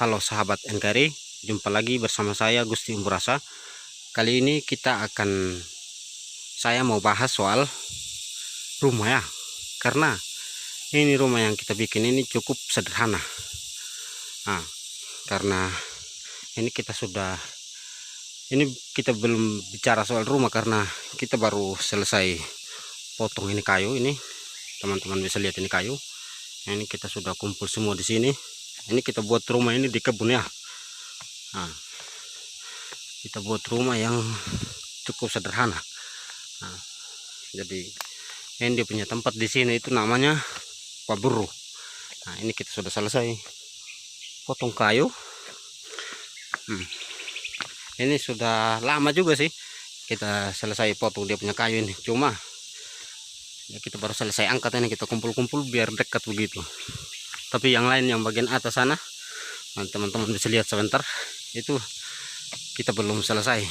Halo sahabat NKRI, jumpa lagi bersama saya Gusti Umburasa. Kali ini saya mau bahas soal rumah ya. Karena ini rumah yang kita bikin ini cukup sederhana. Nah, karena ini kita belum bicara soal rumah karena kita baru selesai potong ini kayu ini. Teman-teman bisa lihat ini kayu. Ini kita sudah kumpul semua di sini. Ini kita buat rumah ini di kebun ya. Nah, kita buat rumah yang cukup sederhana. Nah, jadi ini dia punya tempat di sini itu namanya paburu. Nah, ini kita sudah selesai potong kayu. Ini sudah lama juga sih kita selesai potong dia punya kayu ini. Cuma ya kita baru selesai angkat ini, kita kumpul-kumpul biar dekat begitu. Tapi yang lain yang bagian atas sana, teman-teman bisa lihat sebentar, itu kita belum selesai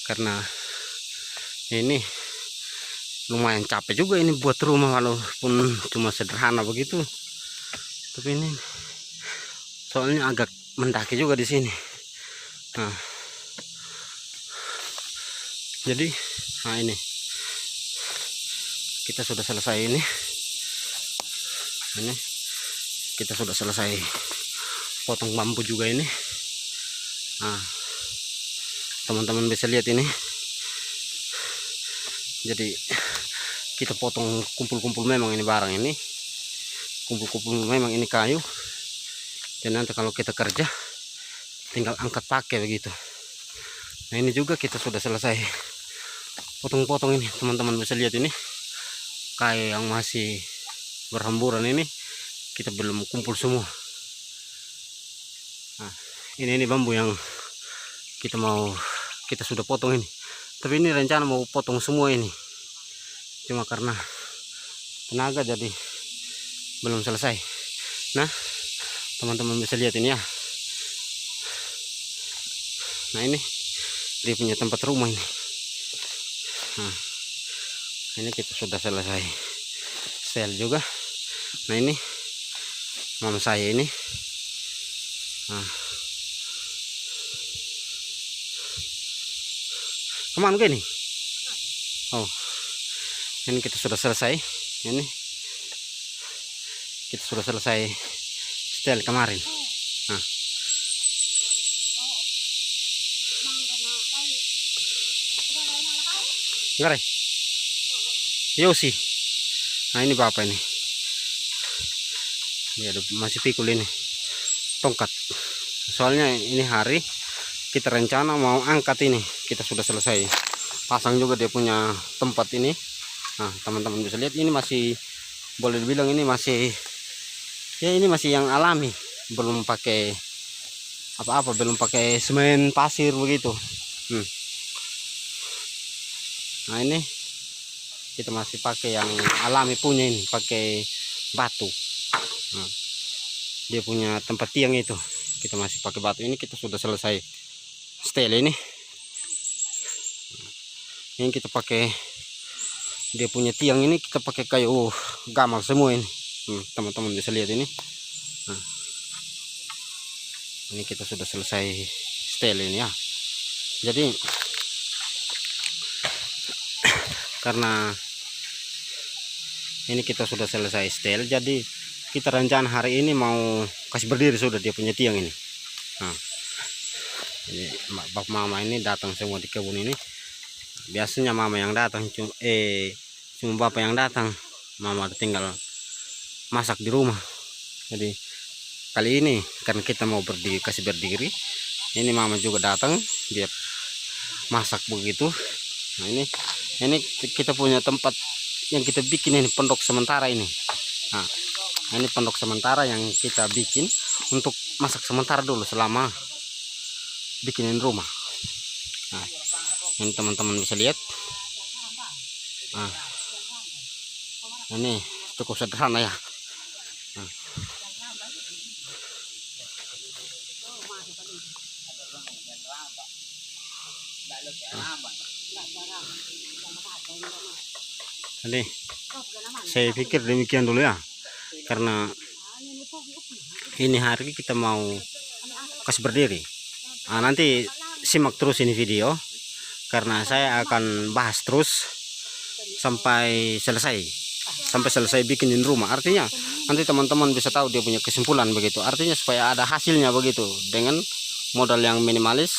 karena ini lumayan capek juga ini buat rumah walaupun cuma sederhana begitu. Tapi ini soalnya agak mendaki juga di sini. Nah, jadi ini kita sudah selesai ini kita sudah selesai potong bambu juga ini. Nah, teman-teman bisa lihat ini, jadi kita potong kumpul-kumpul memang ini barang ini kumpul-kumpul memang ini kayu, dan nanti kalau kita kerja tinggal angkat pakai begitu. Nah, ini juga kita sudah selesai potong-potong ini, teman-teman bisa lihat ini kayu yang masih berhamburan ini kita belum kumpul semua. Nah, ini bambu yang kita sudah potong ini, tapi ini rencana mau potong semua ini, cuma karena tenaga jadi belum selesai. Nah, teman-teman bisa lihat ini ya. Nah, ini dia punya tempat rumah ini. Nah, ini kita sudah selesai sel juga. Nah, ini mama saya ini. Nah, kemana gini? Oh, ini kita sudah selesai. Ini kita sudah selesai setel kemarin. Nah, enggak Yosi. Nah, ini bapak ini. Dia masih pikul ini tongkat. Soalnya ini hari kita rencana mau angkat ini. Kita sudah selesai pasang juga dia punya tempat ini. Nah, teman-teman bisa lihat ini masih boleh dibilang ini masih yang alami, belum pakai apa-apa, belum pakai semen pasir begitu. Nah, ini kita masih pakai yang alami punya ini, pakai batu. Nah, dia punya tempat tiang itu kita masih pakai batu. Ini kita sudah selesai setel ini. Yang kita pakai dia punya tiang ini kita pakai kayu gamal semua ini. Teman-teman bisa lihat ini. Nah, ini kita sudah selesai setel ini ya. Jadi karena ini kita sudah selesai setel, jadi kita rencana hari ini mau kasih berdiri sudah dia punya tiang ini. Nah, ini bapak mama ini datang semua di kebun ini. Biasanya mama yang datang, cuma bapak yang datang, mama tinggal masak di rumah. Jadi kali ini karena kita mau kasih berdiri, ini mama juga datang, dia masak begitu. Nah, ini kita punya tempat yang kita bikin ini, pondok sementara ini. Nah, ini pondok sementara yang kita bikin untuk masak sementara dulu selama bikinin rumah. Nah, ini teman-teman bisa lihat. Nah, ini cukup sederhana ya. Nah, jadi saya pikir demikian dulu ya, karena ini hari kita mau kasih berdiri. Nanti simak terus ini video karena saya akan bahas terus sampai selesai bikinin rumah. Artinya nanti teman-teman bisa tahu dia punya kesimpulan begitu. Artinya supaya ada hasilnya begitu dengan modal yang minimalis,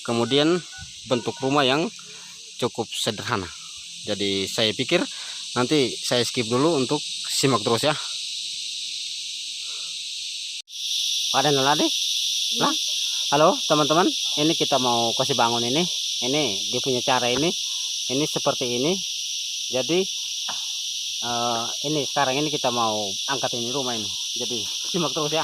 kemudian bentuk rumah yang cukup sederhana. Jadi saya pikir nanti saya skip dulu untuk simak terus ya. Ada nolade? Lah, halo teman-teman. Ini kita mau kasih bangun ini. Ini dia punya cara ini. Ini seperti ini. Jadi ini sekarang ini kita mau angkat ini rumah ini. Jadi simak terus ya.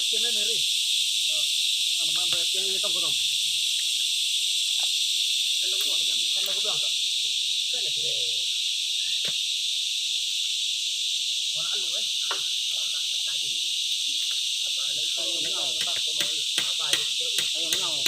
Kena meri. Ano man ba kaya itong ko tong. Kan lagu bilang tak. Kan ya sih. Mana alu eh. Tadi. Apa ada itu yang ngau. Apa itu yang ngau.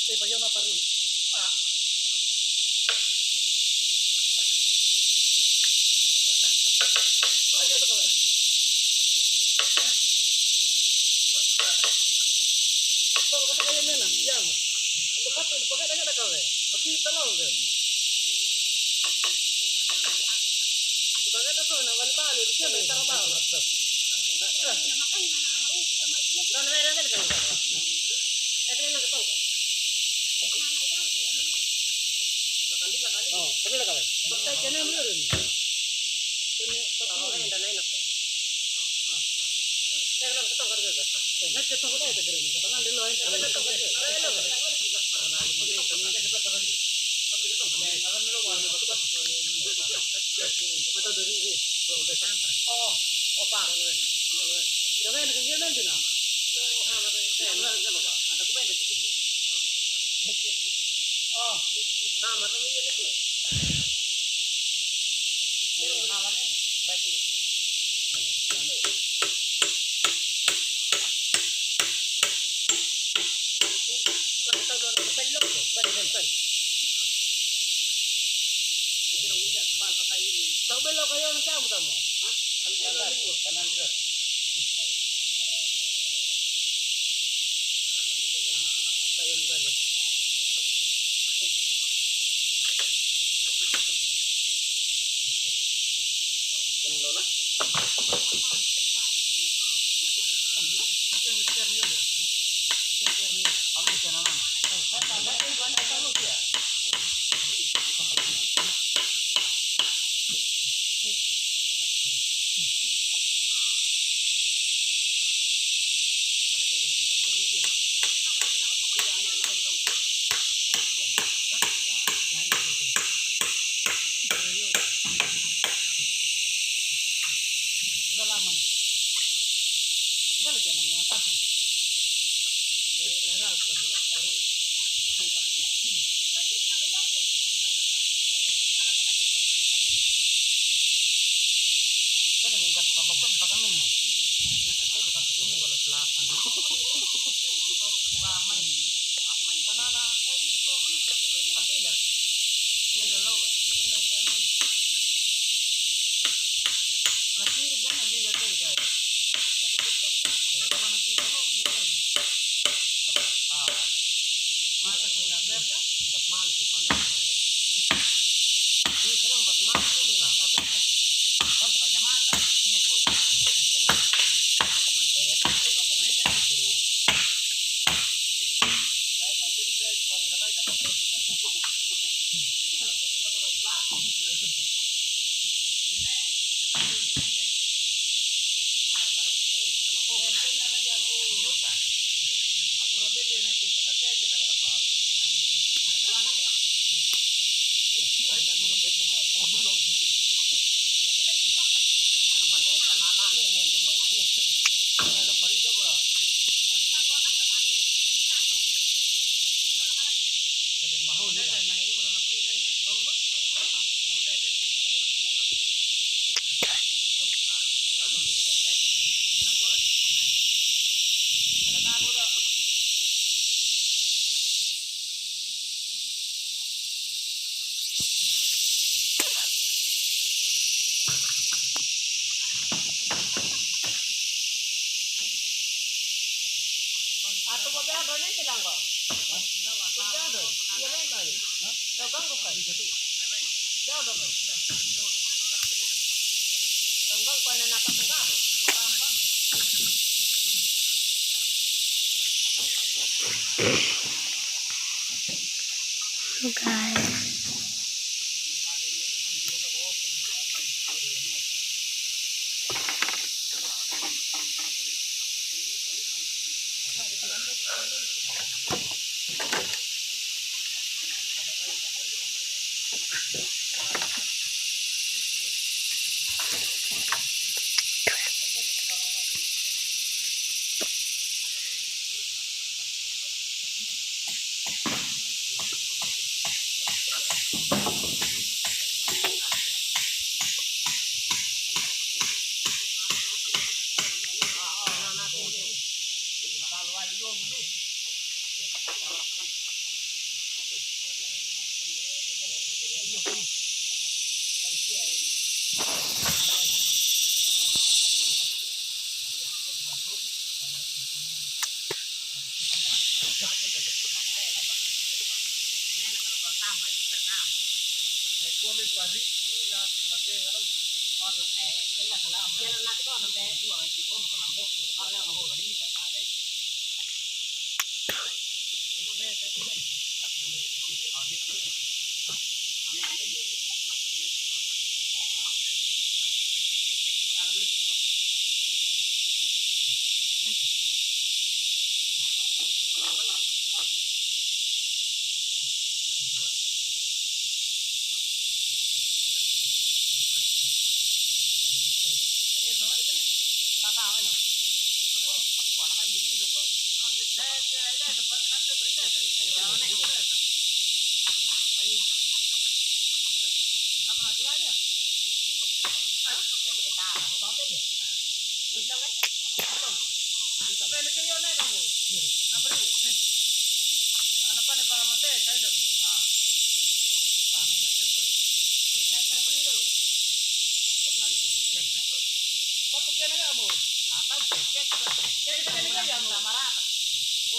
payo na pa rin. Kasi kayo na yan. Lepas tu, pakai dah nak kau. Okey, tolong ke? Pakai tak kau nak balik dia nak tahu tahu. Dan mereka ni kan. Itu yang nak tahu. Oh, kami nak kau. Pakai kena mula ni. Kena tahu kan dan enak. Saya nak tahu kerja ke. Nak tahu dah itu kerja. Tangan dulu aja. Nak tahu kerja. Oh, opa. Jangan nak kerja nanti nak. Oh, nah macam ini ni. Nah mana? Baik. Kau belok kayo ng kamu tamo. Ha? Kanan dito. Sayon gani. Kenlo na? Guys. suami pari na tipate ngalo orang nila kala yan natin ko ang dahil dua ay ko ng lambok para lang ako gani ka pare ito be ito be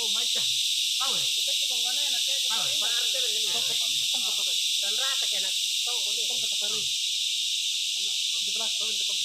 oh my god tahu ya kita kita bangga nak ke tahu para arti ini dan rata kan tahu ini kan kata perlu di belakang tahun depan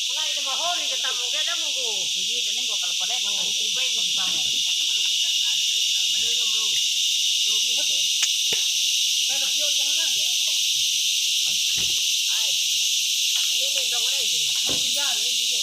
Wala ito mahon ni ketemu kaya dah munggu. Jadi dan ini gua kalau pada gua ubay di kamu. Mana itu bro? Betul. Nah, dah pion kana na. Ai. Ini dong mana ini? Tiga ni tiga.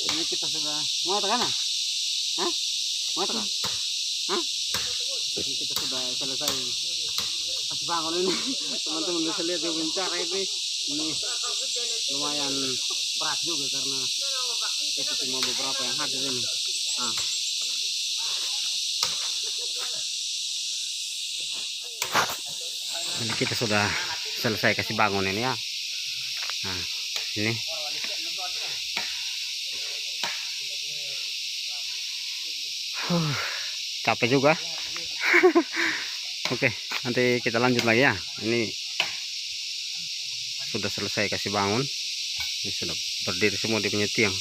Ini kita sudah mau tekan, hah? Mau tekan, hah? Ini kita sudah selesai kasih bangun ini. Teman-teman bisa lihat di cara ini lumayan berat juga karena itu cuma beberapa yang hadir ini. Ini kita sudah selesai kasih bangun ini ya. Nah, ini capek juga. Oke, nanti kita lanjut lagi ya. Ini sudah selesai kasih bangun. Ini sudah berdiri semua di punya tiang.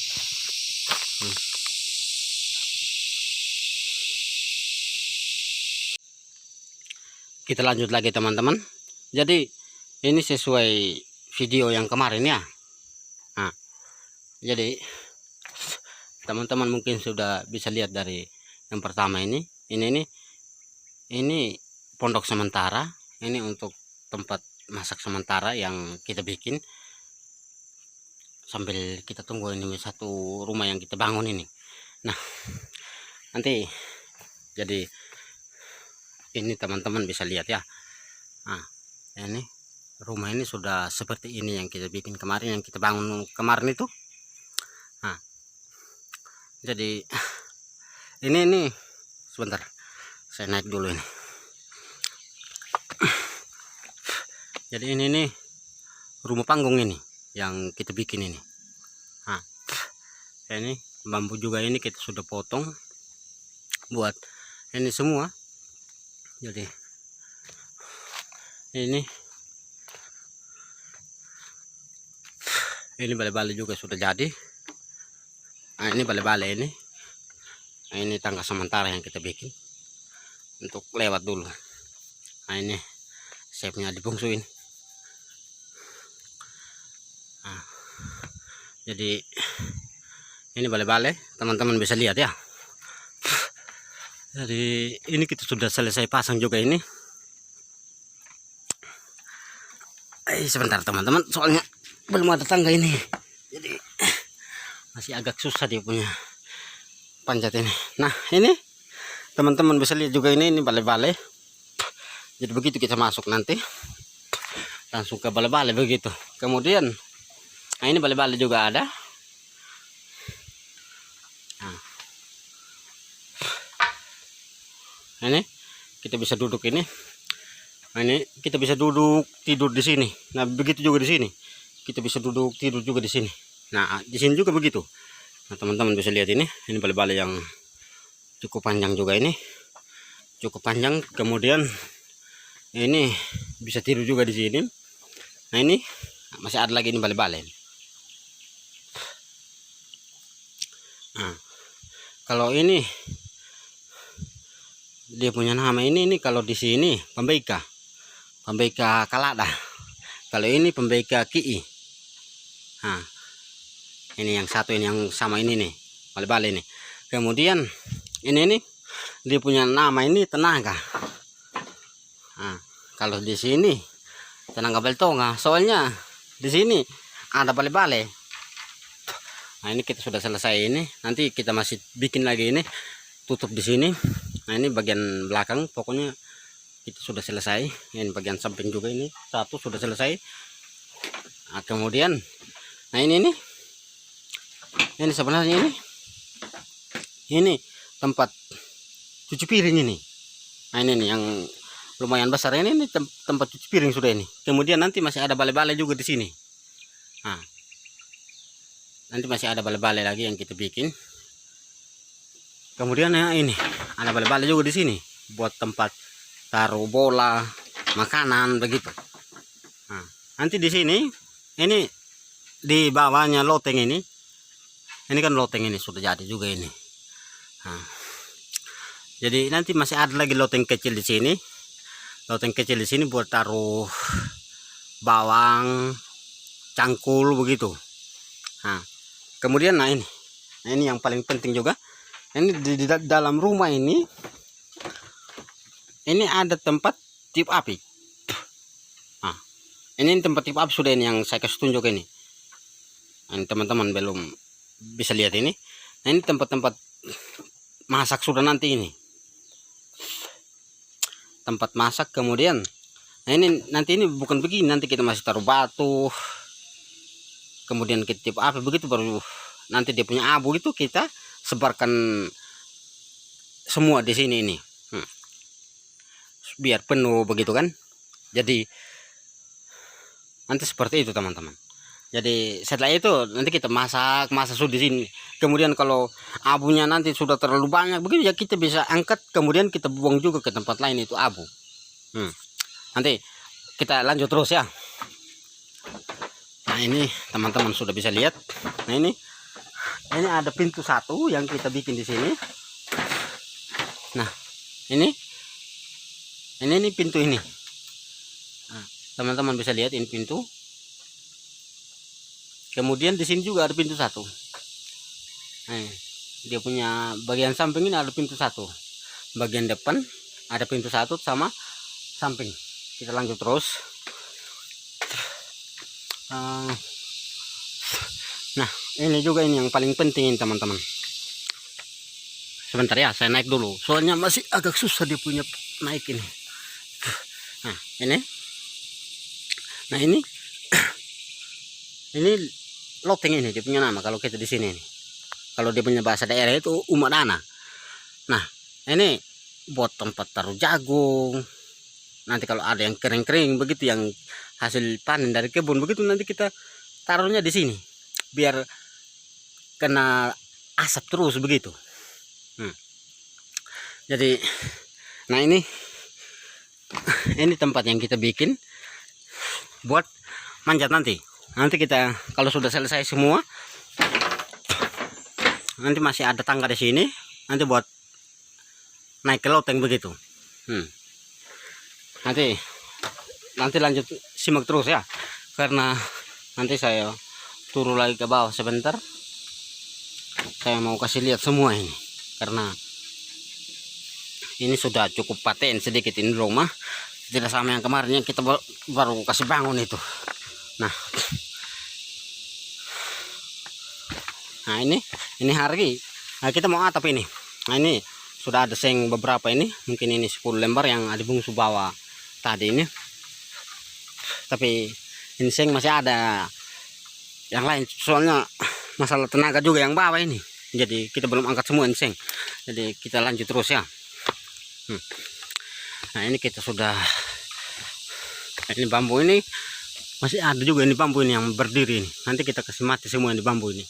Kita lanjut lagi teman-teman. Jadi ini sesuai video yang kemarin ya. Nah, jadi teman-teman mungkin sudah bisa lihat dari yang pertama ini pondok sementara. Ini untuk tempat masak sementara yang kita bikin sambil kita tunggu ini satu rumah yang kita bangun ini. Nah, nanti jadi ini teman-teman bisa lihat ya. Nah, ini rumah ini sudah seperti ini yang kita bikin kemarin, yang kita bangun kemarin itu. Nah, jadi ini sebentar, saya naik dulu ini. Jadi ini nih rumah panggung ini yang kita bikin ini. Nah, ini bambu juga ini kita sudah potong buat ini semua. Jadi ini balai-balai juga sudah jadi. Nah, ini balai-balai ini. Nah, ini tangga sementara yang kita bikin untuk lewat dulu. Nah, ini shape-nya dibungsuin. Nah, jadi ini balai-balai, teman-teman bisa lihat ya. Jadi ini kita sudah selesai pasang juga ini. Sebentar teman-teman, soalnya belum ada tangga ini. Jadi masih agak susah dia punya panjat ini. Nah, ini teman-teman bisa lihat juga ini balai-balai. Jadi begitu kita masuk nanti langsung ke balai-balai begitu. Kemudian nah ini balai-balai juga ada. Nah, ini kita bisa duduk ini. Nah, ini kita bisa duduk tidur di sini. Nah, begitu juga di sini. Kita bisa duduk tidur juga di sini. Nah, di sini juga begitu. Nah, teman-teman bisa lihat ini balai-balai yang cukup panjang juga ini. Cukup panjang. Kemudian ini bisa tidur juga di sini. Nah, ini masih ada lagi ini balai-balai. Nah, kalau ini dia punya nama ini kalau di sini Pembeika Kalada. Kalau ini Pembeika Ki. Nah, ini yang satu, ini yang sama ini nih balai-balai ini. Kemudian ini dia punya nama ini Tenaga. Nah, kalau di sini Tenaga Baltonga, soalnya di sini ada balai-balai. Nah, ini kita sudah selesai ini. Nanti kita masih bikin lagi ini, tutup di sini. Nah, ini bagian belakang pokoknya kita sudah selesai. Ini bagian samping juga ini satu sudah selesai. Nah, kemudian nah ini sebenarnya ini tempat cuci piring ini. Nah, ini nih yang lumayan besar ini tempat cuci piring sudah ini. Kemudian nanti masih ada balai-balai juga di sini. Nah, nanti masih ada balai-balai lagi yang kita bikin. Kemudian ya ini Ada bale-bale juga di sini buat tempat taruh bola, makanan begitu. Nah, nanti di sini ini di bawahnya loteng ini kan loteng ini sudah jadi juga ini. Nah, jadi nanti masih ada lagi loteng kecil di sini. Loteng kecil di sini buat taruh bawang, cangkul begitu. Nah, kemudian nah ini yang paling penting juga. Ini di dalam rumah ini ada tempat tiup api. Nah, ini tempat tiup api sudah ini yang saya kasih tunjuk ini. Ini teman-teman belum bisa lihat ini. Nah, ini tempat-tempat masak sudah nanti ini. Tempat masak, kemudian nah ini nanti ini bukan begini, nanti kita masih taruh batu, kemudian kita tiup api begitu, baru nanti dia punya abu itu kita sebarkan semua di sini ini. Biar penuh begitu kan. Jadi nanti seperti itu teman-teman. Jadi setelah itu nanti kita masak sudah di sini. Kemudian kalau abunya nanti sudah terlalu banyak begitu ya kita bisa angkat, kemudian kita buang juga ke tempat lain itu abu. Nanti kita lanjut terus ya. Nah ini teman-teman sudah bisa lihat. Nah ini ada pintu satu yang kita bikin di sini. Nah ini pintu ini. Nah, teman-teman bisa lihat ini pintu. Kemudian di sini juga ada pintu satu. Nah, dia punya bagian samping ini ada pintu satu. Bagian depan ada pintu satu sama samping. Kita lanjut terus. Nah, ini juga ini yang paling penting teman-teman. Sebentar ya, saya naik dulu. Soalnya masih agak susah dia punya naik ini. Nah, ini. Nah, ini loteng ini dia punya nama kalau kita di sini nih. Kalau dia punya bahasa daerah itu umadana. Nah, ini buat tempat taruh jagung. Nanti kalau ada yang kering-kering begitu, yang hasil panen dari kebun begitu, nanti kita taruhnya di sini. Biar kena asap terus begitu. Jadi, nah ini tempat yang kita bikin buat manjat nanti. Nanti kita kalau sudah selesai semua, nanti masih ada tangga di sini. Nanti buat naik ke loteng begitu. Nanti lanjut simak terus ya. Karena nanti saya turun lagi ke bawah sebentar. Saya mau kasih lihat semua ini. Karena ini sudah cukup paten sedikit ini rumah. Tidak sama yang kemarin yang kita baru kasih bangun itu. Nah ini hari kita mau atap ini. Nah ini sudah ada seng beberapa ini, mungkin ini 10 lembar yang ada bungsu bawah tadi ini. Tapi ini seng masih ada yang lain, soalnya masalah tenaga juga yang bawah ini. Jadi kita belum angkat semua ini seng. Jadi kita lanjut terus ya. Nah ini kita sudah, ini bambu ini masih ada juga ini bambu ini yang berdiri ini. Nanti kita kasih mati semua ini bambu ini.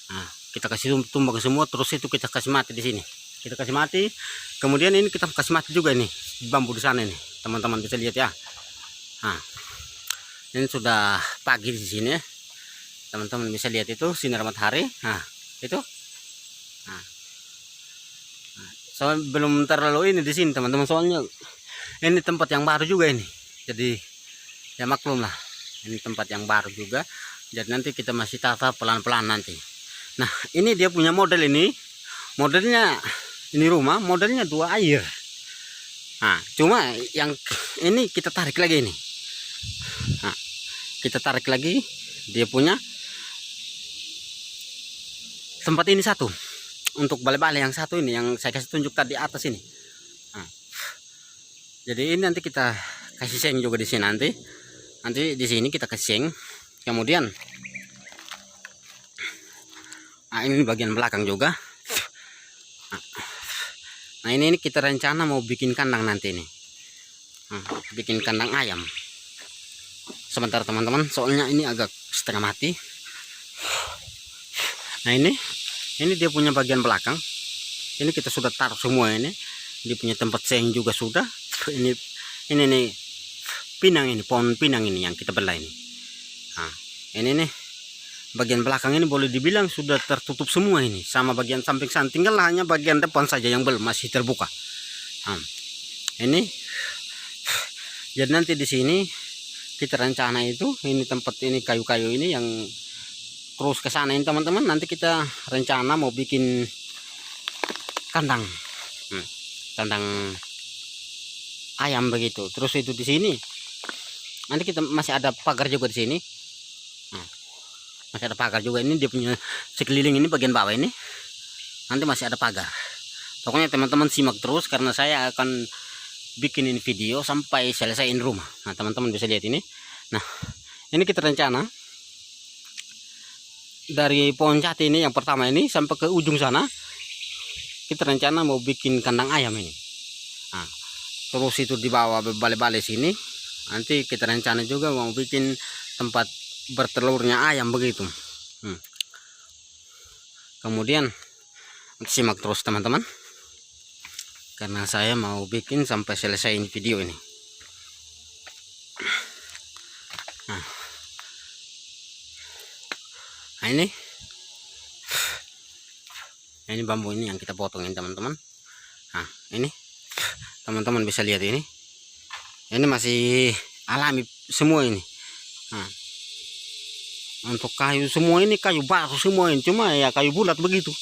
Nah, kita kasih tumbang semua, terus itu kita kasih mati di sini. Kita kasih mati. Kemudian ini kita kasih mati juga ini bambu di sana ini. Teman-teman bisa lihat ya. Nah, ini sudah pagi di sini ya. Teman-teman bisa lihat itu sinar matahari. Nah, itu. Nah, soalnya belum terlalu ini di sini teman-teman, soalnya ini tempat yang baru juga ini. Jadi ya maklum lah, ini tempat yang baru juga. Jadi nanti kita masih tata pelan-pelan nanti. Nah ini dia punya model ini. Modelnya ini rumah modelnya 2 air. Nah cuma yang ini kita tarik lagi ini. Nah, kita tarik lagi, dia punya tempat ini satu. Untuk bale-bale yang satu ini yang saya kasih tunjuk tadi atas ini. Nah, jadi ini nanti kita kasih seng juga di sini nanti. Nanti di sini kita kasih seng. Kemudian nah ini bagian belakang juga. Nah ini kita rencana mau bikin kandang nanti nih. Bikin kandang ayam. Sebentar teman-teman, soalnya ini agak setengah mati. Nah ini dia punya bagian belakang. ini kita sudah taruh semua ini. Dia punya tempat seng juga sudah. Ini nih pinang ini, pohon pinang ini yang kita belah ini. Nah, ini nih bagian belakang ini boleh dibilang sudah tertutup semua ini, sama bagian samping sana. Tinggal hanya bagian depan saja yang belum masih terbuka. Nah, ini jadi nanti di sini kita rencana itu ini tempat ini kayu-kayu ini yang terus ke sana ini teman-teman. Nanti kita rencana mau bikin kandang, kandang ayam begitu. Terus itu di sini nanti kita masih ada pagar juga di sini. Masih ada pagar juga, ini dia punya sekeliling ini bagian bawah ini nanti masih ada pagar. Pokoknya teman-teman simak terus karena saya akan bikin ini video sampai selesaiin rumah. Nah teman-teman bisa lihat ini. Nah ini kita rencana dari pohon jati ini yang pertama ini sampai ke ujung sana kita rencana mau bikin kandang ayam ini. Nah, terus itu di bawah balai-balai sini nanti kita rencana juga mau bikin tempat bertelurnya ayam begitu. Kemudian simak terus teman-teman karena saya mau bikin sampai selesai video ini. Nah ini bambu ini yang kita potongin teman-teman. Nah ini teman-teman bisa lihat ini masih alami semua ini. Nah, untuk kayu semua ini kayu baru semua ini, cuma ya kayu bulat begitu,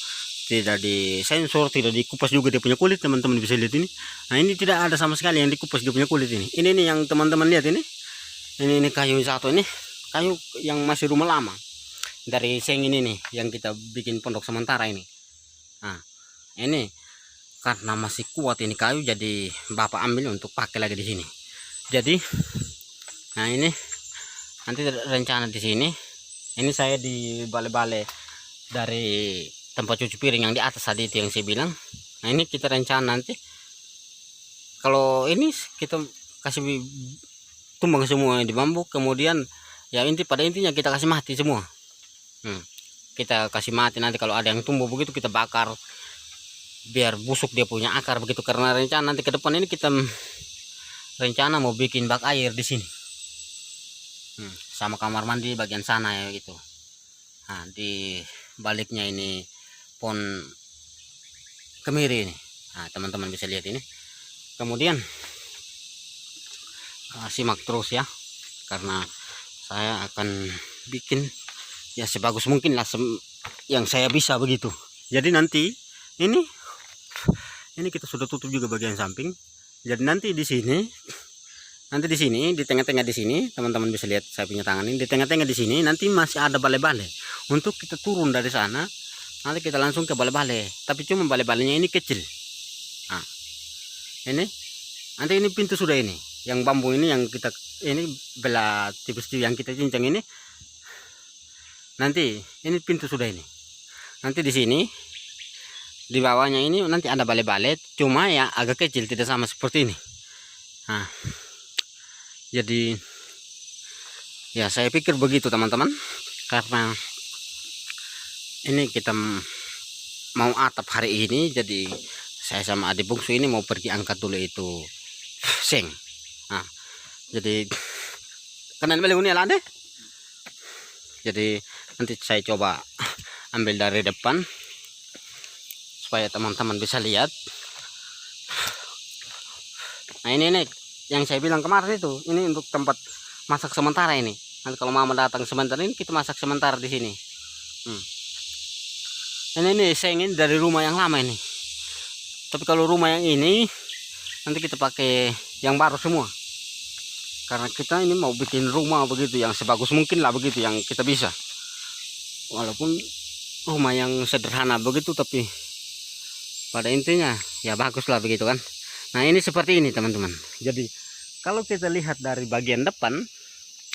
tidak disensor, tidak dikupas juga dia punya kulit. Teman-teman bisa lihat ini. Nah ini tidak ada sama sekali yang dikupas dia punya kulit ini. Ini yang teman-teman lihat ini kayu satu ini kayu yang masih rumah lama dari seng ini nih yang kita bikin pondok sementara ini. Nah ini karena masih kuat ini kayu, jadi bapak ambil untuk pakai lagi di sini. Jadi nah ini nanti rencana di sini ini saya di balai-balai dari tempat cuci piring yang di atas tadi itu yang saya bilang. Nah ini kita rencana nanti kalau ini kita kasih tumbang semua di bambu, kemudian ya pada intinya kita kasih mati semua. Kita kasih mati, nanti kalau ada yang tumbuh begitu kita bakar biar busuk dia punya akar begitu. Karena rencana nanti ke depan ini kita rencana mau bikin bak air di sini. Sama kamar mandi bagian sana ya gitu. Nah di baliknya ini pohon kemiri ini. Nah teman-teman bisa lihat ini. Kemudian simak terus ya, karena saya akan bikin ya sebagus mungkin lah yang saya bisa begitu. Jadi nanti ini kita sudah tutup juga bagian samping. Jadi nanti di sini di tengah-tengah di sini teman-teman bisa lihat saya punya tangan ini, di tengah-tengah di sini nanti masih ada balai-balai. Untuk kita turun dari sana nanti kita langsung ke balai-balai, tapi cuma balai-balainya ini kecil. Nah ini nanti ini pintu sudah ini yang bambu ini yang kita ini belah tipis yang kita cincang ini. Nanti ini pintu sudah ini. Nanti di sini di bawahnya ini nanti ada balai-balai, cuma ya agak kecil, tidak sama seperti ini. Nah jadi ya saya pikir begitu teman-teman, karena ini kita mau atap hari ini, jadi saya sama adik bungsu ini mau pergi angkat dulu itu seng. Nah jadi kanan balik ini lah deh. Jadi nanti saya coba ambil dari depan supaya teman-teman bisa lihat. Nah ini yang saya bilang kemarin itu, ini untuk tempat masak sementara ini. Nanti kalau mama datang sebentar ini kita masak sementara di sini. Ini seng ini dari rumah yang lama ini. Tapi kalau rumah yang ini nanti kita pakai yang baru semua. Karena kita ini mau bikin rumah begitu yang sebagus mungkin lah begitu yang kita bisa. Walaupun rumah yang sederhana begitu, tapi pada intinya ya bagus lah begitu kan. Nah ini seperti ini teman-teman. Jadi kalau kita lihat dari bagian depan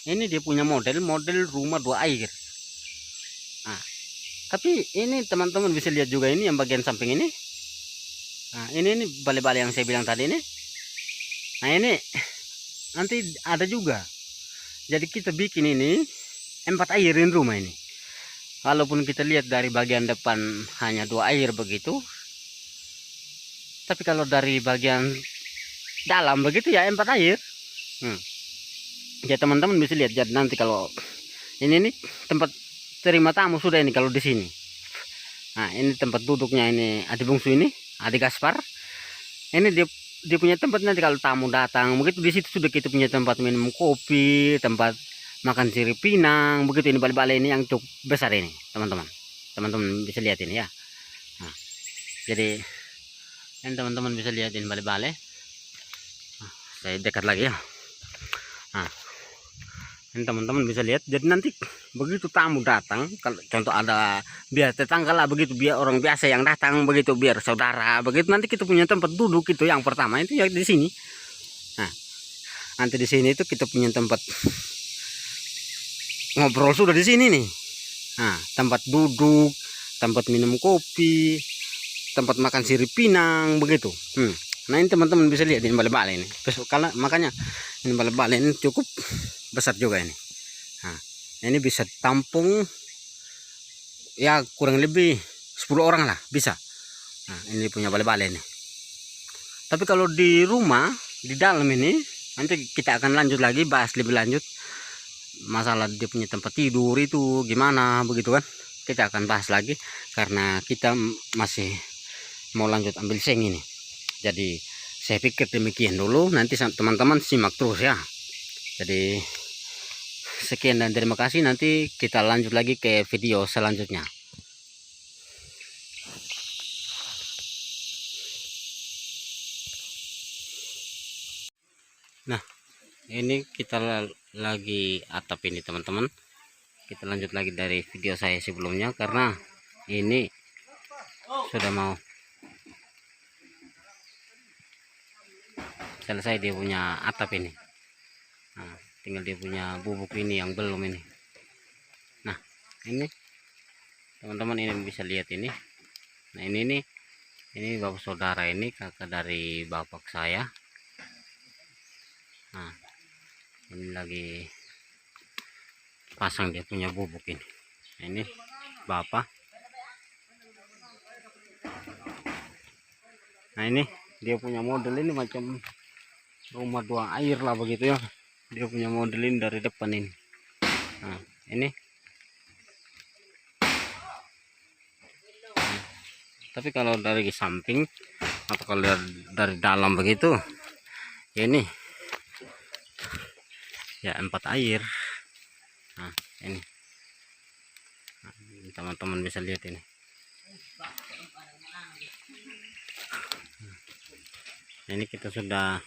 ini dia punya model rumah dua air. Nah tapi ini teman-teman bisa lihat juga ini yang bagian samping ini. Nah ini balai-balai yang saya bilang tadi ini. Nah ini nanti ada juga. Jadi kita bikin ini 4 airin rumah ini. Walaupun kita lihat dari bagian depan hanya 2 air begitu, Tapi kalau dari bagian dalam begitu ya 4 air. Ya teman-teman bisa lihat. Jadi nanti kalau ini nih tempat terima tamu sudah ini kalau di sini. Nah ini tempat duduknya ini adik bungsu ini, adik Gaspar. Ini dia punya tempat nanti kalau tamu datang begitu, di situ sudah kita punya tempat minum kopi, tempat makan sirip pinang begitu. Ini balai-balai ini yang cukup besar ini teman-teman. Teman-teman bisa lihat ini ya. Nah, jadi ini teman-teman bisa lihat ini balai-balai. Nah, saya dekat lagi ya. Nah, ini teman-teman bisa lihat. Jadi nanti begitu tamu datang, kalau contoh ada biar tetangga lah begitu, biar orang biasa yang datang begitu, biar saudara begitu, nanti kita punya tempat duduk itu yang pertama itu ya di sini. Nah, nanti di sini itu kita punya tempat ngobrol sudah di sini nih. Nah, tempat duduk, tempat minum kopi, tempat makan sirip pinang begitu. Nah ini teman-teman bisa lihat ini balai-balai ini. Karena makanya ini balai-balai ini cukup besar juga ini. Nah, ini bisa tampung ya kurang lebih 10 orang lah bisa. Nah, ini punya balai-balai ini. Tapi kalau di rumah di dalam ini nanti kita akan lanjut lagi, bahas lebih lanjut masalah dia punya tempat tidur itu gimana begitu kan. Kita akan bahas lagi karena kita masih mau lanjut ambil seng ini. Jadi saya pikir demikian dulu, nanti teman-teman simak terus ya. Jadi sekian dan terima kasih, nanti kita lanjut lagi ke video selanjutnya. Nah ini kita lagi atap ini teman-teman. Kita lanjut lagi dari video saya sebelumnya karena ini sudah mau selesai dia punya atap ini. Nah, tinggal dia punya bubuk ini yang belum ini. Nah ini teman-teman ini bisa lihat ini. Nah ini nih, ini bapak saudara ini kakak dari bapak saya. Nah ini lagi pasang dia punya bubuk ini. Nah, ini bapak. Nah ini dia punya model ini macam rumah 2 air lah begitu ya. Dia punya model ini dari depan ini. Nah ini tapi kalau dari samping atau kalau dari dalam begitu ya ini ya 4 air. Nah ini teman-teman bisa lihat ini. Nah, ini kita sudah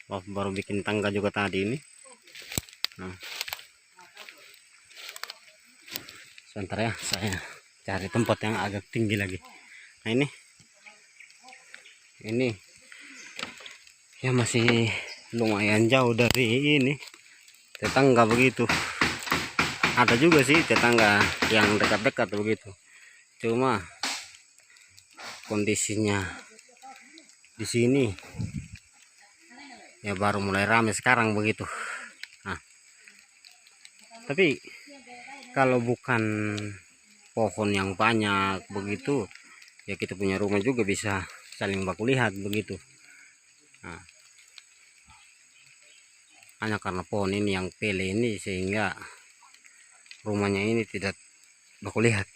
baru bikin tangga juga tadi ini. Nah sebentar ya, saya cari tempat yang agak tinggi lagi. Nah ini ya masih lumayan jauh dari ini tetangga begitu. Ada juga sih tetangga yang dekat-dekat begitu, cuma kondisinya di sini ya baru mulai ramai sekarang begitu. Nah tapi kalau bukan pohon yang banyak begitu ya kita punya rumah juga bisa saling baku lihat begitu. Nah, hanya karena pohon ini yang pele ini sehingga rumahnya ini tidak baku lihat.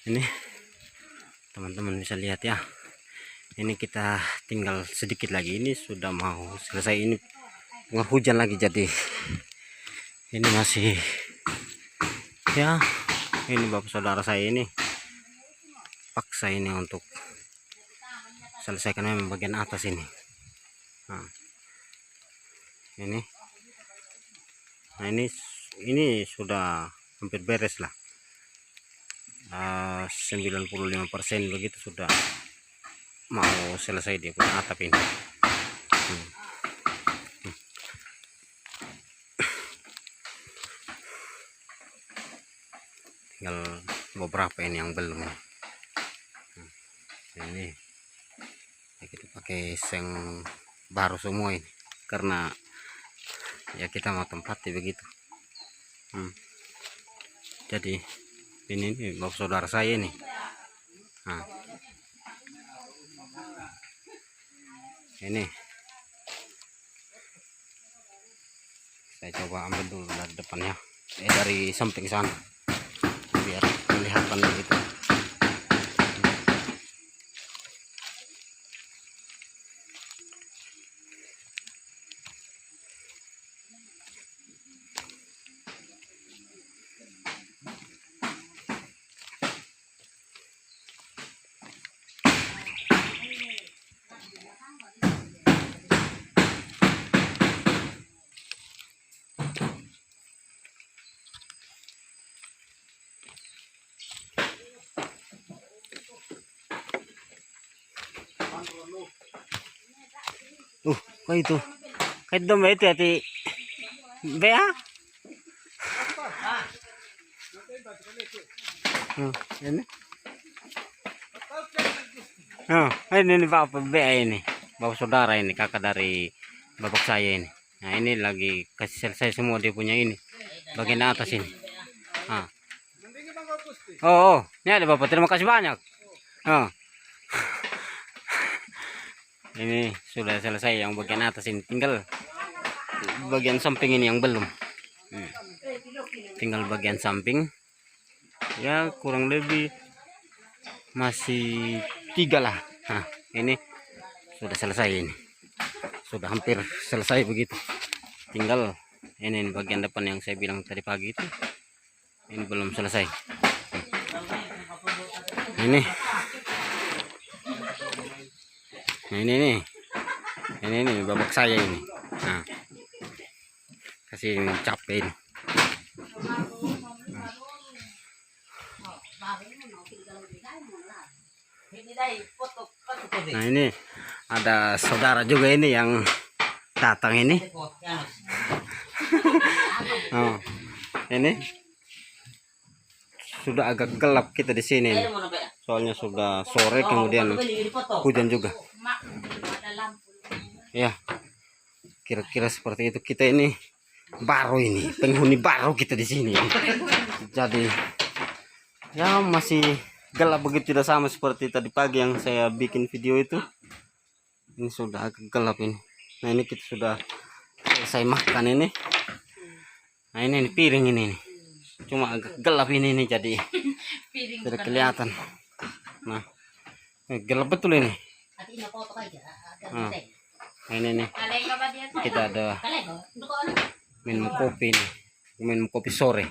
Ini teman-teman bisa lihat ya, ini kita tinggal sedikit lagi, ini sudah mau selesai. Ini hujan lagi, jadi ini masih ya, ini bapak saudara saya ini paksa ini untuk selesaikan memang bagian atas ini. Nah ini sudah hampir beres lah, 95% begitu sudah mau selesai dia punya atap ini. Tinggal beberapa ini yang belum. Ini ya kita pakai seng baru semua ini karena ya kita mau tempati begitu. Jadi ini bapak saudara saya ini. Nah Ini saya coba ambil dulu dari depannya, dari samping sana biar kelihatan begitu. Kok itu? Kayak domba itu hati Bea? Ini. Ini bapak Bea ini, bapak saudara ini, kakak dari bapak saya ini. Nah ini lagi kasih selesai semua dia punya ini, bagian atas ini. Oh, ini ada bapak, terima kasih banyak. Ini sudah selesai yang bagian atas ini, tinggal bagian samping ini yang belum. Tinggal bagian samping ya, kurang lebih masih 3 lah. Nah ini sudah selesai, ini sudah hampir selesai begitu. Tinggal ini bagian depan yang saya bilang tadi pagi itu, ini belum selesai. Ini ini babak saya ini. Nah kasih capek ini. Nah ini ada saudara juga ini yang datang ini. Oh, ini sudah agak gelap kita di sini nih. Soalnya sudah sore, kemudian hujan juga. Ya, kira-kira seperti itu. Kita ini baru ini, penghuni baru kita di sini. Jadi ya masih gelap begitu, tidak sama seperti tadi pagi yang saya bikin video itu. Ini sudah agak gelap ini. Nah ini kita sudah selesai makan ini. Nah ini piring ini nih. Cuma agak gelap ini nih, jadi tidak kelihatan. Nah gelap betul ini. Nah ini nih kita ada minum kopi nih, minum kopi sore.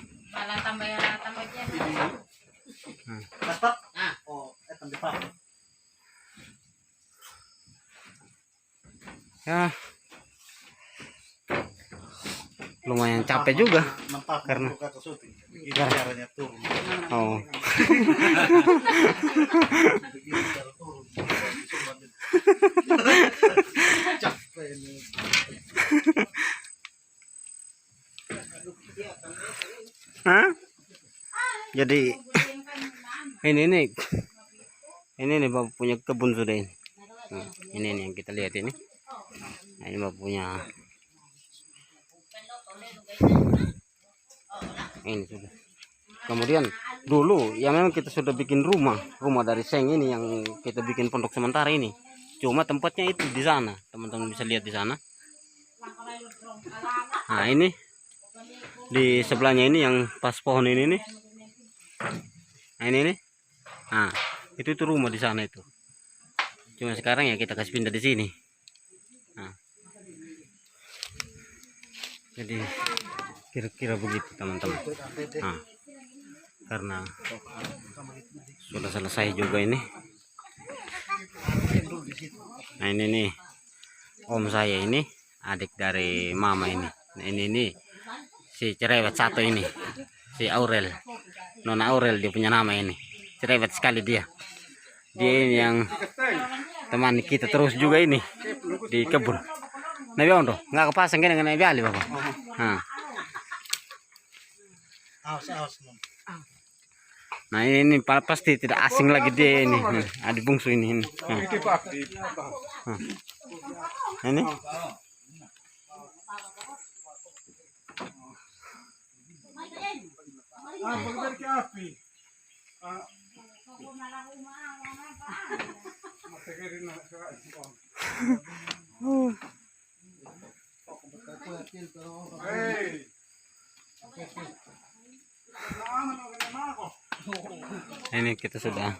Ya lumayan capek juga karena oh jadi ini nih bapak punya kebun sudah ini. Ini nih yang kita lihat ini. Nah, ini bapak punya ini sudah. Kemudian dulu ya memang kita sudah bikin rumah dari seng ini yang kita bikin pondok sementara ini. Cuma tempatnya itu di sana, teman-teman bisa lihat di sana. Nah ini di sebelahnya ini yang pas pohon ini nih. Nah ini nih. Nah itu rumah di sana itu. Cuma sekarang ya kita kasih pindah di sini. Nah, jadi kira-kira begitu teman-teman. Nah, karena sudah selesai juga ini. Nah ini nih om saya ini, adik dari mama ini. Nah ini nih si cerewet satu ini, si Aurel, Nona Aurel dia punya nama ini. Cerewet sekali dia. Dia ini yang teman kita terus juga ini di kebun. Nabi Ondo nggak kepasang gini dengan Nabi Ali bapak. Nah ini pasti tidak asing lagi dia ini. Adik bungsu ini. Ini. Ini kita sudah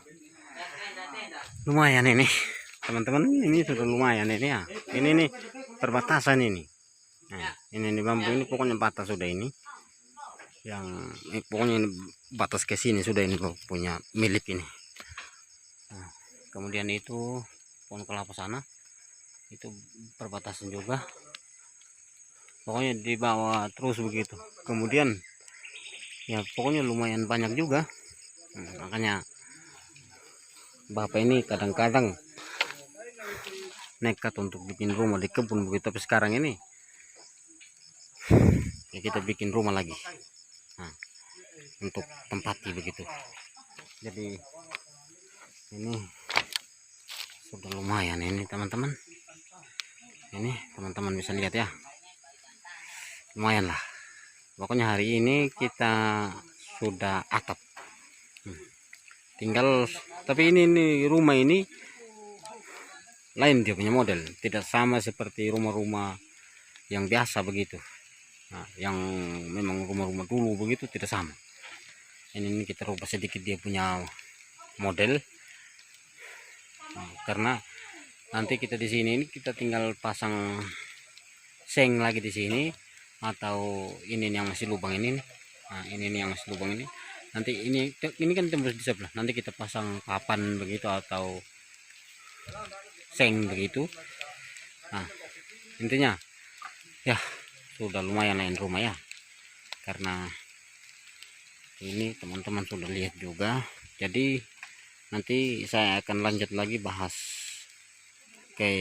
lumayan ini teman-teman, ini sudah lumayan ini ya. Ini nih perbatasan ini. Nah, ini bambu ini pokoknya batas sudah ini. Yang pokoknya ini batas ke sini sudah ini punya milik ini. Nah, kemudian itu pohon kelapa sana itu perbatasan juga. Pokoknya di bawah terus begitu. Kemudian ya pokoknya lumayan banyak juga. Makanya bapak ini kadang-kadang nekat untuk bikin rumah di kebun begitu, tapi sekarang ini ya kita bikin rumah lagi, nah, untuk tempati begitu. Jadi ini sudah lumayan ini teman-teman. Ini teman-teman bisa lihat ya, lumayan lah. Pokoknya hari ini kita sudah atap. Tinggal, tapi ini rumah ini lain, dia punya model, tidak sama seperti rumah-rumah yang biasa begitu. Nah, yang memang rumah-rumah dulu begitu tidak sama. Ini kita rubah sedikit dia punya model. Nah, karena nanti kita di sini ini kita tinggal pasang seng lagi di sini, atau ini yang masih lubang ini. Nah, ini yang masih lubang ini. Nanti ini kan tembus di sebelah. Nanti kita pasang papan begitu atau seng begitu. Nah, intinya ya sudah lumayan lain rumah ya. Karena ini teman-teman sudah lihat juga. Jadi nanti saya akan lanjut lagi bahas ke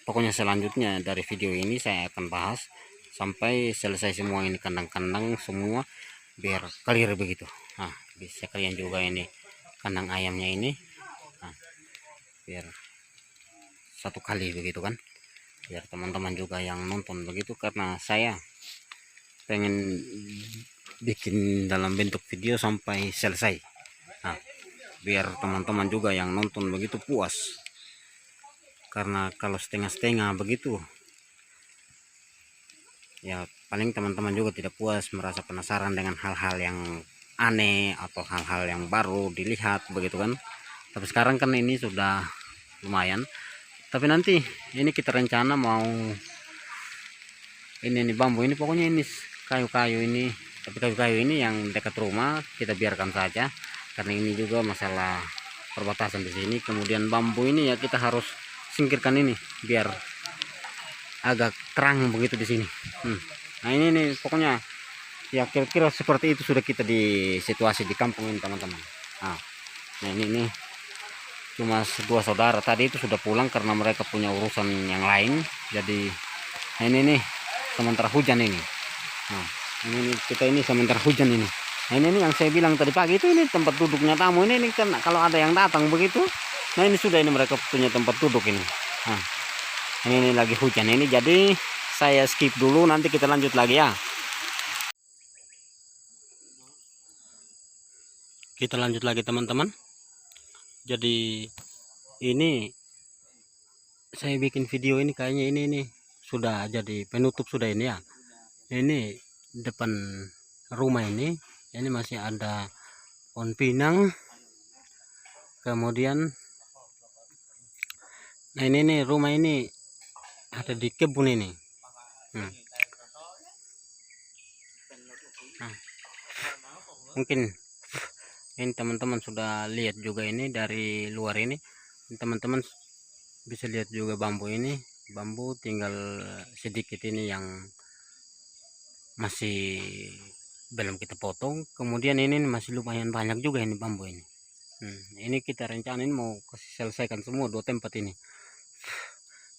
pokoknya selanjutnya dari video ini. Saya akan bahas sampai selesai semua ini kandang-kandang semua, biar clear begitu. Nah, bisa kalian juga ini kandang ayamnya ini, nah, biar satu kali begitu kan, biar teman-teman juga yang nonton begitu. Karena saya pengen bikin dalam bentuk video sampai selesai, nah, biar teman-teman juga yang nonton begitu puas. Karena kalau setengah-setengah begitu ya paling teman-teman juga tidak puas, merasa penasaran dengan hal-hal yang aneh atau hal-hal yang baru dilihat begitu kan. Tapi sekarang kan ini sudah lumayan. Tapi nanti ini kita rencana mau ini bambu ini, pokoknya ini kayu-kayu ini, tapi kayu-kayu ini yang dekat rumah kita biarkan saja, karena ini juga masalah perbatasan di sini. Kemudian bambu ini ya kita harus singkirkan ini biar agak terang begitu di sini. Nah ini nih pokoknya ya kira-kira seperti itu sudah kita di situasi di kampung ini teman-teman. Nah ini cuma dua saudara tadi itu sudah pulang karena mereka punya urusan yang lain. Jadi nah ini nih sementara hujan ini. Nah ini kita ini sementara hujan ini. Nah ini yang saya bilang tadi pagi itu, ini tempat duduknya tamu ini kan, kalau ada yang datang begitu. Nah ini sudah, ini mereka punya tempat duduk ini. Nah ini lagi hujan ini, jadi saya skip dulu, nanti kita lanjut lagi ya. Kita lanjut lagi teman-teman. Jadi ini saya bikin video ini kayaknya ini sudah jadi penutup sudah ini ya. Ini depan rumah ini masih ada pohon pinang. Kemudian nah ini nih rumah ini ada di kebun ini. Nah, mungkin ini teman-teman sudah lihat juga ini dari luar ini. Teman-teman bisa lihat juga bambu ini. Bambu tinggal sedikit ini yang masih belum kita potong. Kemudian ini masih lumayan banyak juga ini bambu ini. Ini kita rencanain mau selesaikan semua dua tempat ini.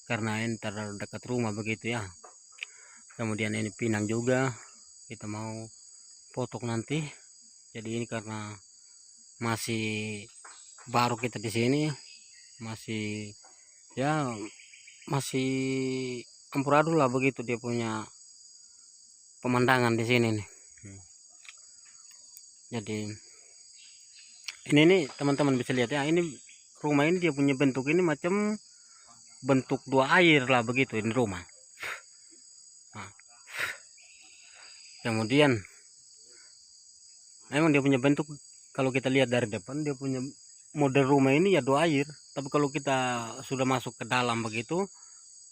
Karena ini terlalu dekat rumah begitu ya. Kemudian ini pinang juga kita mau potong nanti. Jadi ini karena masih baru kita di sini, masih ya masih amburadul lah begitu dia punya pemandangan di sini nih. Jadi ini nih teman-teman bisa lihat ya, ini rumah ini dia punya bentuk ini macam bentuk dua air lah begitu ini rumah. Kemudian memang dia punya bentuk, kalau kita lihat dari depan dia punya model rumah ini ya 2 air, tapi kalau kita sudah masuk ke dalam begitu,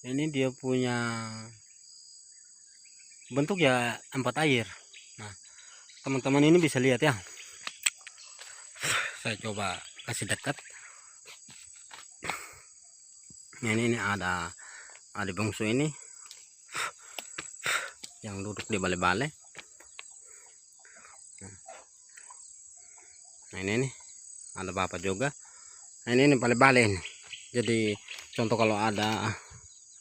ini dia punya bentuk ya 4 air. Nah, teman-teman ini bisa lihat ya, saya coba kasih dekat. Nah, ini ada bungsu ini yang duduk di balai-balai. Nah, ini nih ada bapak juga. Nah, ini balai-balai ini. Jadi contoh kalau ada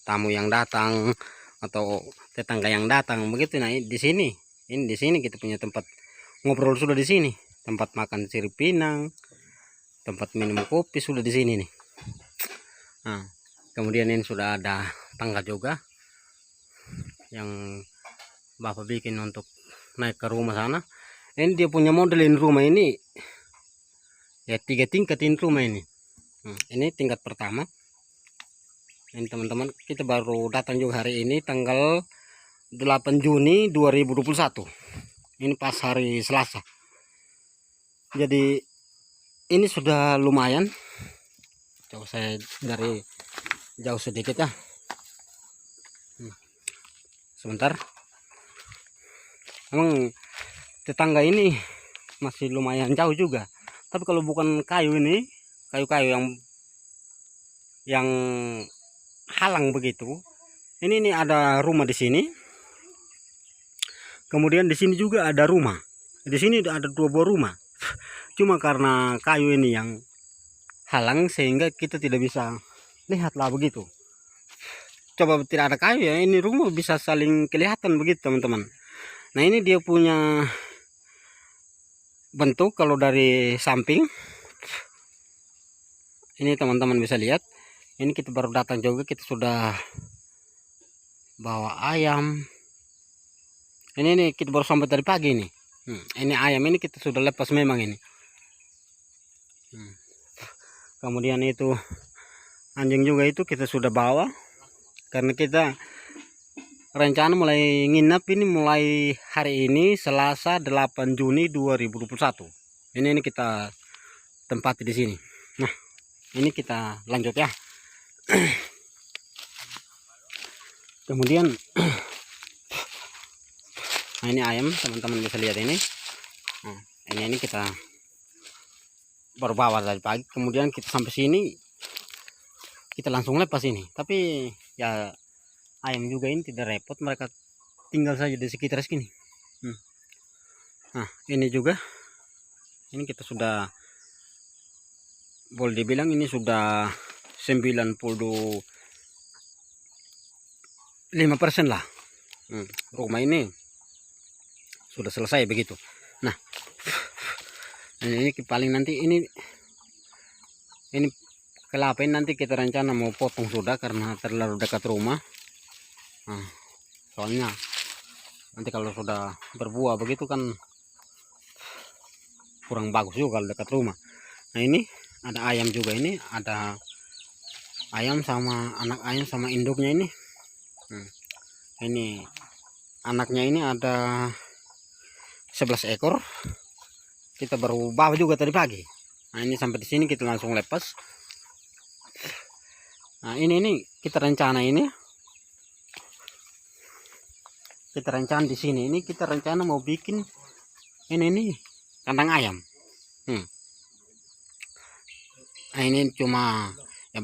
tamu yang datang atau tetangga yang datang begitu, nah di sini, ini di sini kita punya tempat ngobrol sudah di sini, tempat makan sirip pinang, tempat minum kopi sudah di sini nih. Nah, kemudian ini sudah ada tangga juga yang bapak bikin untuk naik ke rumah sana. Ini dia punya modelin rumah ini ya 3 tingkatin rumah ini. Ini tingkat pertama. Ini teman-teman, kita baru datang juga hari ini tanggal 8 Juni 2021. Ini pas hari Selasa. Jadi ini sudah lumayan. Coba saya dari jauh sedikit ya. Sebentar. Emang tetangga ini masih lumayan jauh juga. Tapi kalau bukan kayu ini, kayu-kayu yang halang begitu. Ini ada rumah di sini. Kemudian di sini juga ada rumah. Di sini ada 2 buah rumah. Cuma karena kayu ini yang halang sehingga kita tidak bisa lihat lah begitu. Coba tidak ada kayu ya, ini rumah bisa saling kelihatan begitu teman-teman. Nah, ini dia punya bentuk kalau dari samping. Ini teman-teman bisa lihat. Ini kita baru datang juga, kita sudah bawa ayam. Ini kita baru sampai dari pagi ini. Ini ayam ini kita sudah lepas memang ini. Kemudian itu anjing juga itu kita sudah bawa, karena kita rencana mulai nginap ini mulai hari ini Selasa 8 Juni 2021. Ini kita tempati di sini. Nah, ini kita lanjut ya. Kemudian nah, ini ayam teman-teman bisa lihat ini. Nah, ini kita baru bawa dari pagi. Kemudian kita sampai sini kita langsung lepas ini. Tapi ya ayam juga ini tidak repot, mereka tinggal saja di sekitar sini. Nah, ini juga ini kita sudah boleh dibilang ini sudah 95% lah. Rumah ini sudah selesai begitu. Nah, ini paling nanti ini kelapa ini nanti kita rencana mau potong sudah karena terlalu dekat rumah. Nah, soalnya nanti kalau sudah berbuah begitu kan kurang bagus juga kalau dekat rumah. Nah, ini ada ayam juga, ini ada ayam sama anak ayam sama induknya ini. Ini anaknya ini ada 11 ekor. Kita baru bawa juga tadi pagi. Nah, ini sampai di sini kita langsung lepas. Nah, ini kita rencana ini. Kita rencana di sini ini kita rencana mau bikin ini kandang ayam. Nah, ini cuma ya,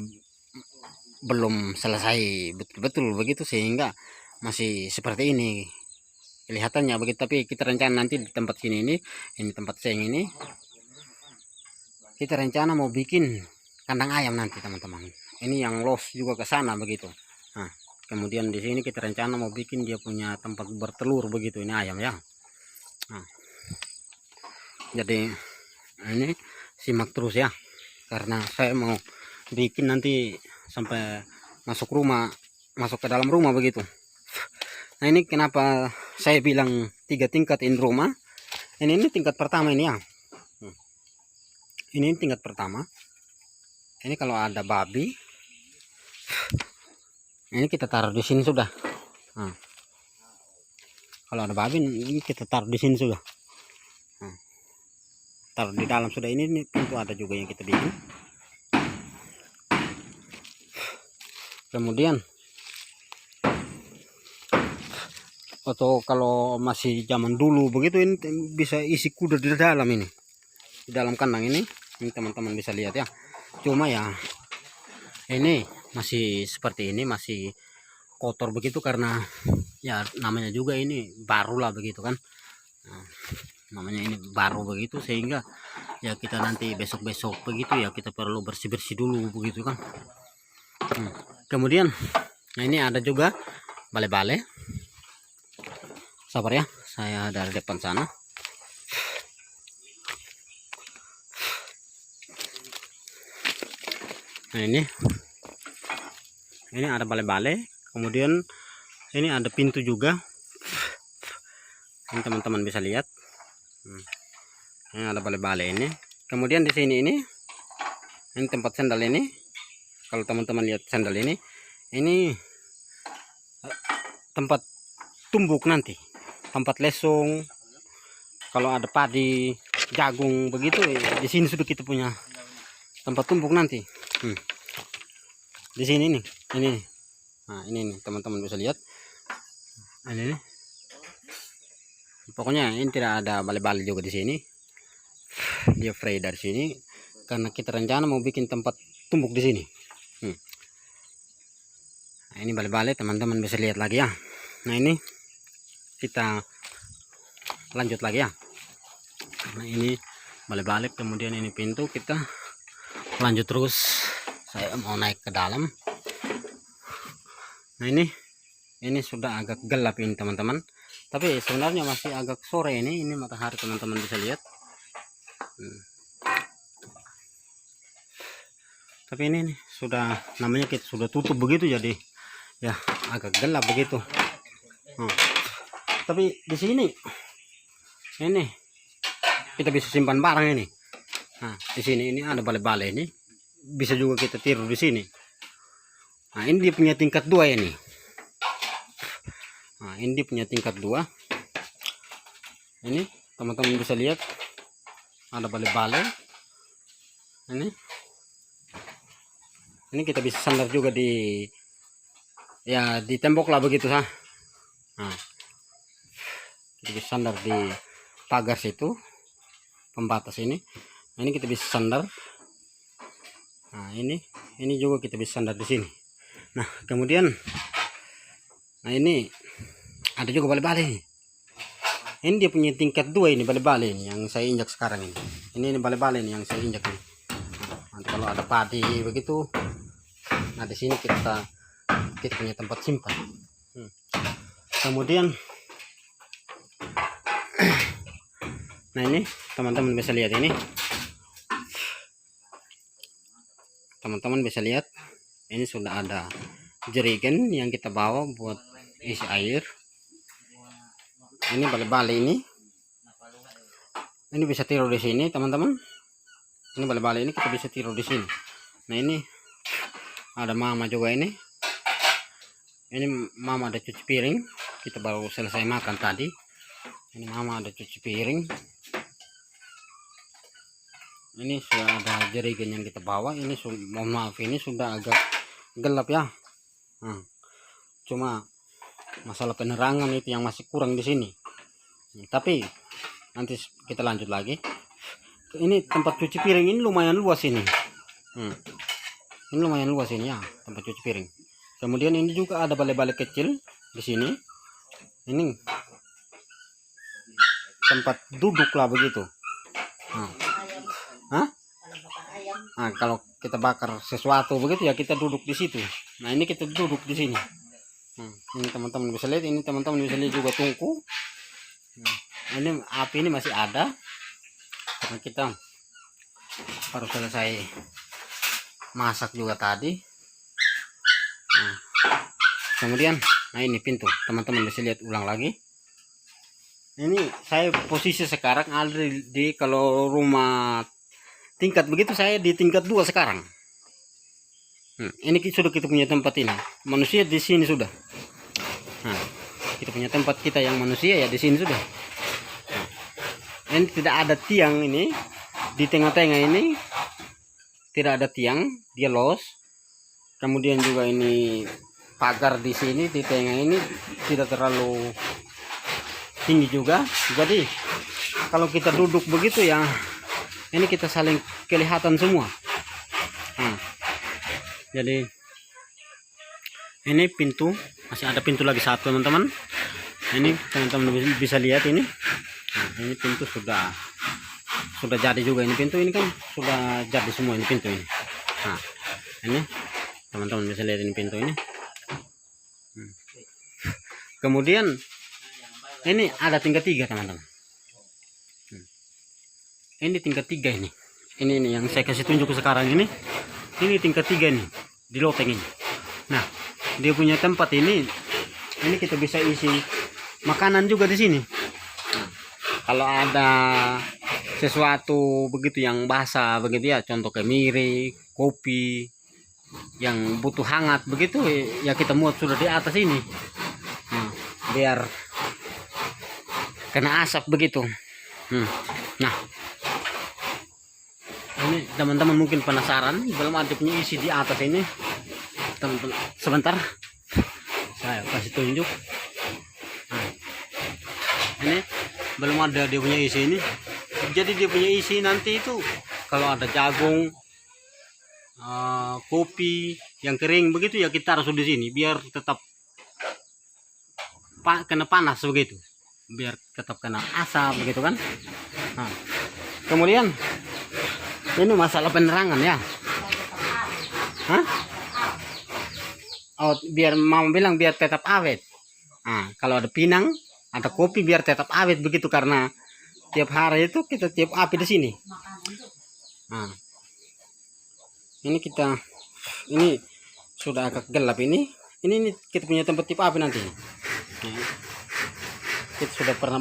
belum selesai betul-betul begitu sehingga masih seperti ini kelihatannya begitu. Tapi kita rencana nanti di tempat sini ini tempat seng ini kita rencana mau bikin kandang ayam nanti teman-teman. Ini yang los juga ke sana begitu. Nah, kemudian di sini kita rencana mau bikin dia punya tempat bertelur begitu, ini ayam ya. Nah, jadi ini simak terus ya, karena saya mau bikin nanti sampai masuk ke dalam rumah begitu. Nah, ini kenapa saya bilang 3 tingkatin rumah. Ini tingkat pertama ini ya. Ini tingkat pertama. Ini kalau ada babi, ini kita taruh di sini sudah. Nah, Kalau ada babi ini kita taruh di sini sudah. Nah, taruh di dalam sudah. Ini pintu ada juga yang kita bikin. Kemudian atau kalau masih zaman dulu begitu, ini bisa isi kuda di dalam ini, di dalam kandang ini teman-teman bisa lihat ya. Cuma ya ini masih seperti ini, masih kotor begitu karena ya namanya juga ini baru lah begitu kan. Nah, namanya ini baru begitu, sehingga ya kita nanti besok-besok begitu ya kita perlu bersih-bersih dulu begitu kan. Kemudian nah ini ada juga bale-bale. Sabar ya, saya dari depan sana. Nah ini ada bale-bale. Kemudian ini ada pintu juga. Ini teman-teman bisa lihat. Ini ada bale-bale ini. Kemudian di sini ini tempat sandal ini. Kalau teman-teman lihat sandal ini tempat tumbuk nanti, tempat lesung. Kalau ada padi, jagung begitu, di sini sudah kita punya tempat tumbuk nanti. Di sini nih, ini. Nah, ini nih teman-teman bisa lihat. Ini nih. Pokoknya ini tidak ada bale-bale juga di sini. Dia free dari sini karena kita rencana mau bikin tempat tumbuk di sini. Nah, ini bale-bale teman-teman bisa lihat lagi ya. Nah, ini kita lanjut lagi ya. Nah, ini bale-bale, kemudian ini pintu, kita lanjut terus. Saya mau naik ke dalam. Nah, ini sudah agak gelap ini teman-teman, tapi sebenarnya masih agak sore ini matahari teman-teman bisa lihat. Tapi ini nih, sudah namanya kita sudah tutup begitu, jadi ya agak gelap begitu. Tapi di sini ini kita bisa simpan barang ini. Nah, di sini ini ada bale-bale ini, bisa juga kita tidur di sini. Nah, ini dia punya tingkat 2 ini. Nah, ini dia punya tingkat 2. Ini teman-teman bisa lihat ada bale-bale. Ini kita bisa sandar juga di tembok lah begitu ha. Nah, kita bisa sandar di pagar situ, pembatas ini. Nah, ini kita bisa sandar. Nah, ini juga kita bisa sandar di sini. Nah, kemudian ini ada juga bale-bale ini. Ini dia punya tingkat 2 ini bale-bale ini yang saya injak sekarang ini. Ini bale-bale ini yang saya injak ini. Nanti kalau ada padi begitu, nah di sini kita punya tempat simpan. Kemudian nah ini teman-teman bisa lihat ini. Teman-teman bisa lihat ini sudah ada jerigen yang kita bawa buat isi air. Ini bale-bale ini bisa tidur di sini teman-teman. Ini bale-bale ini kita bisa tidur di sini. Nah, ini ada mama juga ini. Ini mama ada cuci piring. Kita baru selesai makan tadi. Ini mama ada cuci piring. Ini sudah ada jerigen yang kita bawa. Ini mohon maaf ini sudah agak gelap ya. Cuma masalah penerangan itu yang masih kurang di sini. Tapi nanti kita lanjut lagi. Ini tempat cuci piring ini lumayan luas ini. Ini lumayan luas ini ya, tempat cuci piring. Kemudian ini juga ada bale-bale kecil di sini. Ini tempat duduk lah begitu. Nah, kalau kita bakar sesuatu begitu ya kita duduk di situ. Nah, ini kita duduk di sini. Ini teman-teman bisa lihat, ini teman-teman bisa lihat juga tungku. Ini api ini masih ada karena kita baru selesai masak juga tadi. Kemudian nah ini pintu, teman-teman bisa lihat ulang lagi. Ini saya posisi sekarang ada di kalau rumah tingkat begitu, saya di tingkat 2 sekarang. Ini sudah kita punya tempat ini. Manusia di sini sudah. Nah, kita punya tempat kita yang manusia ya di sini sudah. Ini tidak ada tiang ini di tengah-tengah ini, tidak ada tiang, dia los. Kemudian juga ini pagar di sini di tengah ini tidak terlalu tinggi juga. Jadi kalau kita duduk begitu ya, ini kita saling kelihatan semua. Jadi ini pintu, masih ada pintu lagi satu teman-teman. Ini teman-teman bisa lihat ini. Ini pintu sudah jadi juga, ini pintu ini kan sudah jadi semua ini pintu ini. Nah, ini teman-teman bisa lihat ini pintu ini. Kemudian ini ada tingkat 3 teman-teman. Ini tingkat 3 ini. Ini yang saya kasih tunjuk sekarang ini. Ini tingkat 3 nih di loteng ini. Nah, dia punya tempat ini kita bisa isi makanan juga di sini. Kalau ada sesuatu begitu yang basah begitu ya, contoh kemiri, kopi yang butuh hangat begitu ya, kita muat sudah di atas ini. Biar kena asap begitu. Nah, ini teman-teman mungkin penasaran, belum ada punya isi di atas ini. Teman-teman, sebentar saya kasih tunjuk. Ini belum ada dia punya isi ini. Jadi dia punya isi nanti itu kalau ada jagung, kopi yang kering begitu ya, kita taruh di sini biar tetap kena panas begitu, biar tetap kena asap begitu kan. Nah, kemudian ini masalah penerangan ya. Oh, biar mama bilang biar tetap awet. Nah, kalau ada pinang, ada kopi biar tetap awet begitu, karena tiap hari itu kita tiap api di sini. Nah, ini sudah agak gelap ini kita punya tempat tiap api nanti. Nah, kita sudah pernah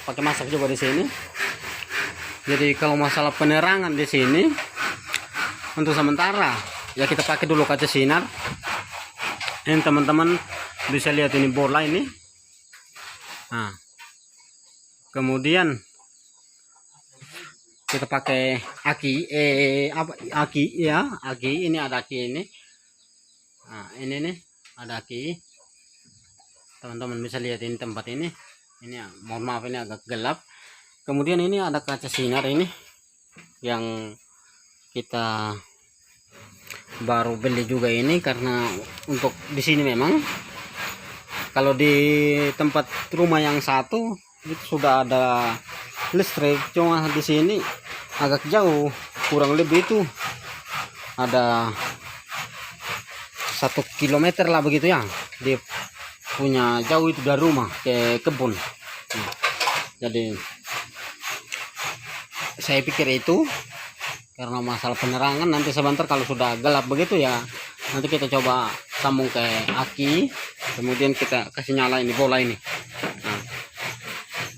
pakai masak juga di sini. Jadi kalau masalah penerangan di sini untuk sementara ya kita pakai dulu kaca sinar. Ini teman-teman bisa lihat ini bola ini. Nah, kemudian kita pakai aki ini ada aki ini. Nah, ini nih ada aki. Teman-teman bisa lihat ini tempat ini ya, mohon maaf ini agak gelap. Kemudian ini ada kaca sinar ini yang kita baru beli juga ini, karena untuk di sini memang kalau di tempat rumah yang satu itu sudah ada listrik, cuma di sini agak jauh, kurang lebih itu ada 1 kilometer lah begitu ya, dia punya jauh itu dari rumah ke kebun. Jadi saya pikir itu karena masalah penerangan, nanti sebentar kalau sudah gelap begitu ya, nanti kita coba sambung ke aki, kemudian kita kasih nyala ini bola ini. Nah,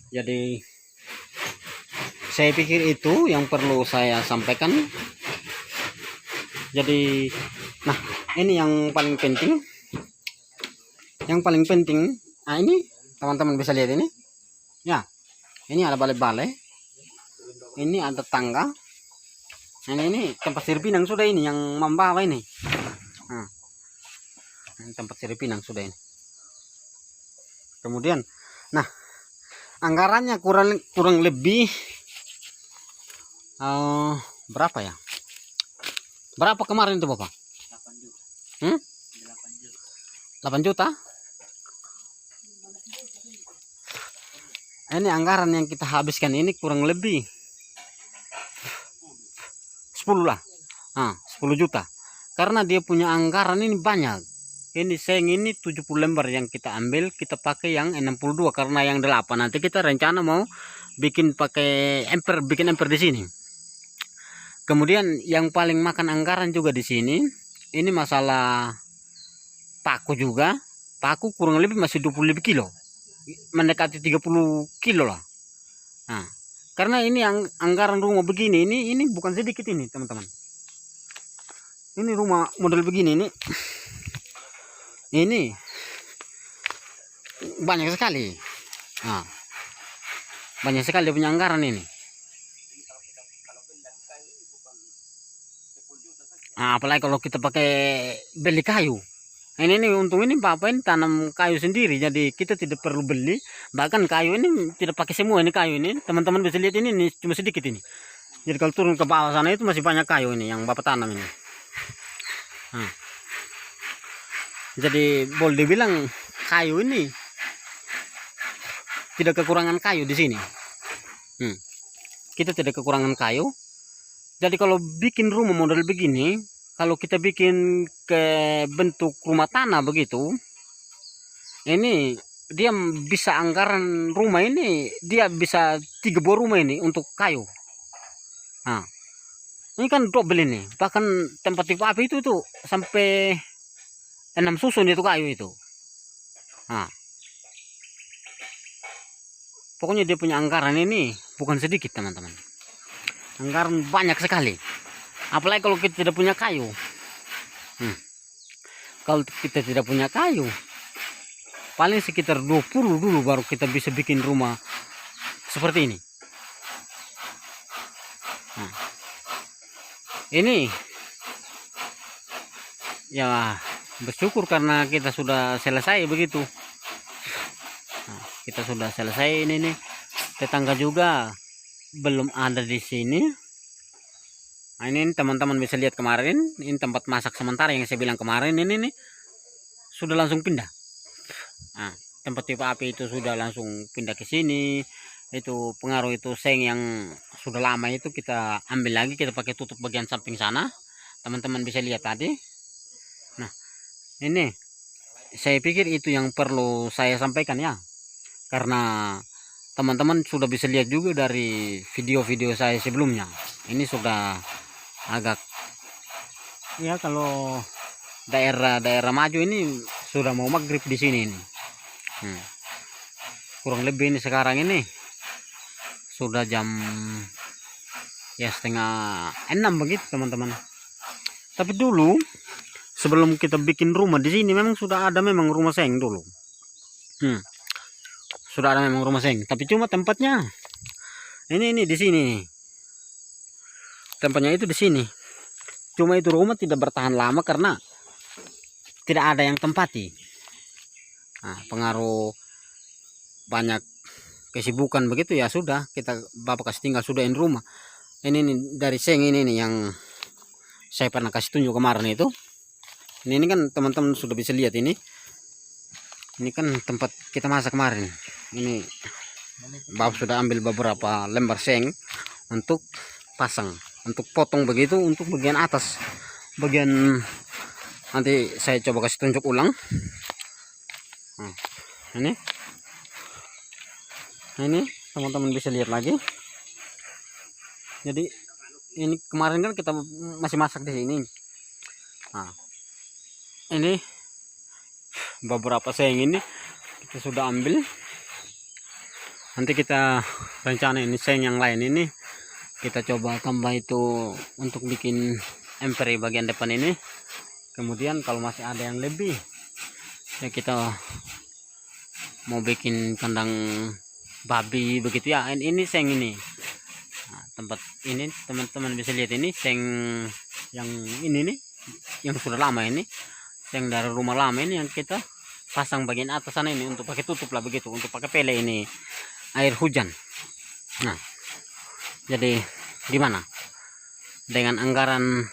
jadi saya pikir itu yang perlu saya sampaikan. Jadi nah, ini yang paling penting, nah ini teman-teman bisa lihat ini ya, ini ada balai-balai, ini ada tangga. Nah, ini tempat siripinang sudah ini yang membawa ini. Nah, ini tempat siripinang sudah ini. Kemudian, nah anggarannya kurang lebih berapa ya? Berapa kemarin itu Bapak? 8 juta. 8 juta? Ini anggaran yang kita habiskan ini kurang lebih 10 lah. 10 juta. Karena dia punya anggaran ini banyak. Ini seng ini 70 lembar yang kita ambil, kita pakai yang 62 karena yang 8 nanti kita rencana mau bikin pakai bikin emper di sini. Kemudian yang paling makan anggaran juga di sini, ini masalah paku juga. Paku kurang lebih masih 20 lebih kilo. Mendekati 30 kilo lah. Nah, karena ini anggaran rumah begini, ini bukan sedikit ini teman-teman. Ini rumah model begini ini banyak sekali. Nah, banyak sekali dia punya anggaran ini. Nah, apalagi kalau kita pakai beli kayu. Ini untung ini Bapak ini tanam kayu sendiri, jadi kita tidak perlu beli. Bahkan kayu ini tidak pakai semua ini kayu ini. Teman-teman bisa lihat ini cuma sedikit ini. Jadi kalau turun ke bawah sana itu masih banyak kayu ini yang Bapak tanam ini. Nah, jadi boleh dibilang kayu ini tidak kekurangan kayu di sini. Kita tidak kekurangan kayu. Jadi kalau bikin rumah model begini, kalau kita bikin ke bentuk rumah tanah begitu, ini dia bisa anggaran rumah ini, dia bisa 3 buah rumah ini untuk kayu. Nah, ini kan double ini. Bahkan tempat tipe api itu tuh sampai 6 susun itu kayu itu. Nah, pokoknya dia punya anggaran ini bukan sedikit teman-teman. Anggaran banyak sekali. Apalagi kalau kita tidak punya kayu. Kalau kita tidak punya kayu, paling sekitar 20 dulu baru kita bisa bikin rumah seperti ini. Nah, ini ya bersyukur karena kita sudah selesai begitu. Nah, kita sudah selesai ini nih. Tetangga juga belum ada di sini. Nah, ini teman-teman bisa lihat kemarin, ini tempat masak sementara yang saya bilang kemarin ini nih sudah langsung pindah. Nah, tempat tipe api itu sudah langsung pindah ke sini. Itu pengaruh itu seng yang sudah lama itu kita ambil lagi, kita pakai tutup bagian samping sana. Teman-teman bisa lihat tadi. Nah, ini saya pikir itu yang perlu saya sampaikan ya. Karena teman-teman sudah bisa lihat juga dari video-video saya sebelumnya. Ini sudah agak ya, kalau daerah maju ini sudah mau maghrib di sini ini. Kurang lebih ini sekarang ini sudah jam ya 5:30 begitu teman-teman. Tapi dulu sebelum kita bikin rumah di sini memang sudah ada memang rumah seng dulu. Sudah ada memang rumah seng, tapi cuma tempatnya ini di sini. Tempatnya itu di sini. Cuma itu rumah tidak bertahan lama karena tidak ada yang tempati. Nah, pengaruh banyak kesibukan begitu ya sudah, kita Bapak kasih tinggal sudahin rumah. Ini dari seng ini nih yang saya pernah kasih tunjuk kemarin itu. Ini kan teman-teman sudah bisa lihat ini. Ini kan tempat kita masak kemarin. Ini Bapak sudah ambil beberapa lembar seng untuk pasang, untuk potong begitu untuk bagian atas. Bagian nanti saya coba kasih tunjuk ulang. Nah, ini teman-teman bisa lihat lagi. Jadi ini kemarin kan kita masih masak di sini. Nah, ini beberapa seng ini kita sudah ambil. Nanti kita rencana ini seng yang lain ini kita coba tambah itu untuk bikin emper bagian depan ini. Kemudian kalau masih ada yang lebih ya kita mau bikin kandang babi begitu ya. Ini seng ini. Nah, tempat ini teman-teman bisa lihat ini seng yang ini nih yang sudah lama ini. Seng dari rumah lama ini yang kita pasang bagian atas sana ini untuk pakai tutup lah begitu, untuk pakai pele ini air hujan. Nah, jadi gimana dengan anggaran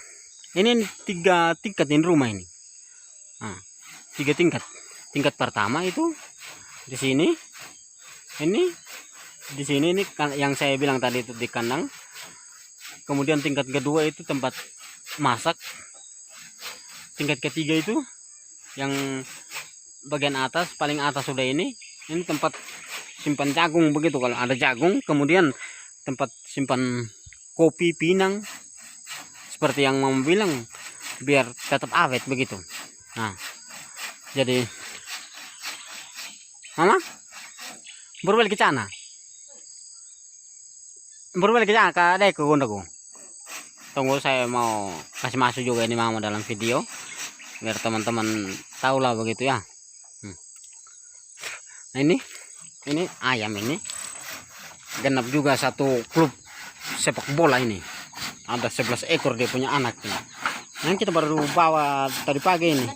ini 3 tingkat ini rumah ini. Nah, 3 tingkat. Tingkat pertama itu di sini, ini di sini ini yang saya bilang tadi itu di kandang. Kemudian tingkat kedua itu tempat masak. Tingkat ketiga itu yang bagian atas, paling atas sudah ini tempat simpan jagung begitu kalau ada jagung. Kemudian tempat simpan kopi, pinang, seperti yang Mama bilang biar tetap awet begitu. Nah, jadi Mama berbalik ke sana, berbalik ke sana ke adekku gundaku. Tunggu, saya mau kasih masuk juga ini Mama dalam video biar teman-teman tahu lah begitu ya. Nah, ini ayam ini genap juga satu klub sepak bola ini. Ada 11 ekor dia punya anak ini. Nah, kita baru bawa tadi pagi ini.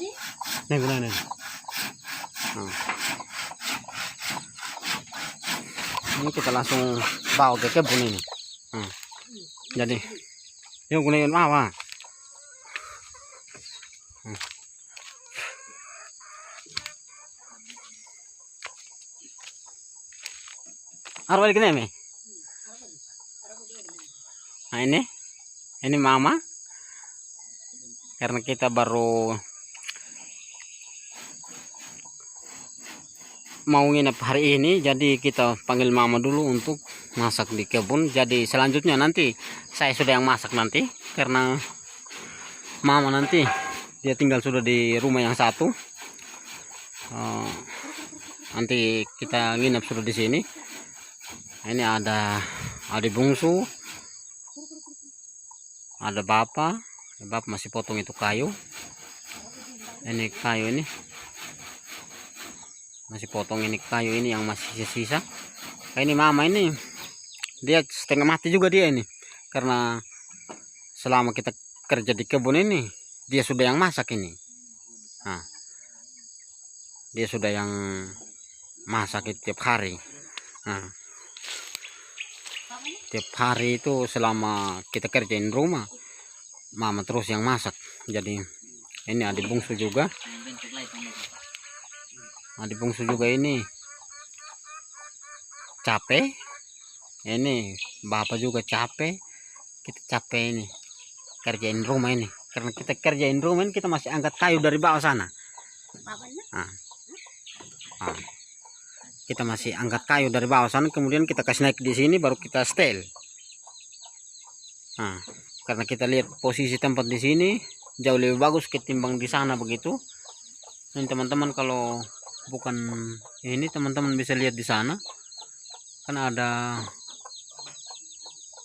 Nih, nih. Nah. Ini kita langsung bawa ke kebun ini. Nah. Jadi, yuk gunain bawa. Arwah balik nih, nah ini mama, karena kita baru mau nginep hari ini, jadi kita panggil mama dulu untuk masak di kebun. Jadi selanjutnya nanti saya sudah yang masak nanti, karena mama nanti dia tinggal sudah di rumah yang satu. Nanti kita nginep sudah di sini. Ini ada adik bungsu, ada bapak masih potong itu kayu. Ini kayu ini masih potong, ini kayu ini yang masih sisa. Ini mama ini dia setengah mati juga dia ini, karena selama kita kerja di kebun ini dia sudah yang masak ini. Nah, dia sudah yang masak itu tiap hari. Nah, tiap hari itu selama kita kerjain rumah mama terus yang masak. Jadi ini adik bungsu juga, ini capek, ini bapak juga capek, kita capek ini kerjain rumah ini. Karena kita kerjain rumah ini kita masih angkat kayu dari bawah sana. Kita masih angkat kayu dari bawah sana, kemudian kita kasih naik di sini, baru kita setel. Nah, karena kita lihat posisi tempat di sini jauh lebih bagus ketimbang di sana begitu. Dan teman-teman kalau bukan ini, teman-teman bisa lihat di sana, kan ada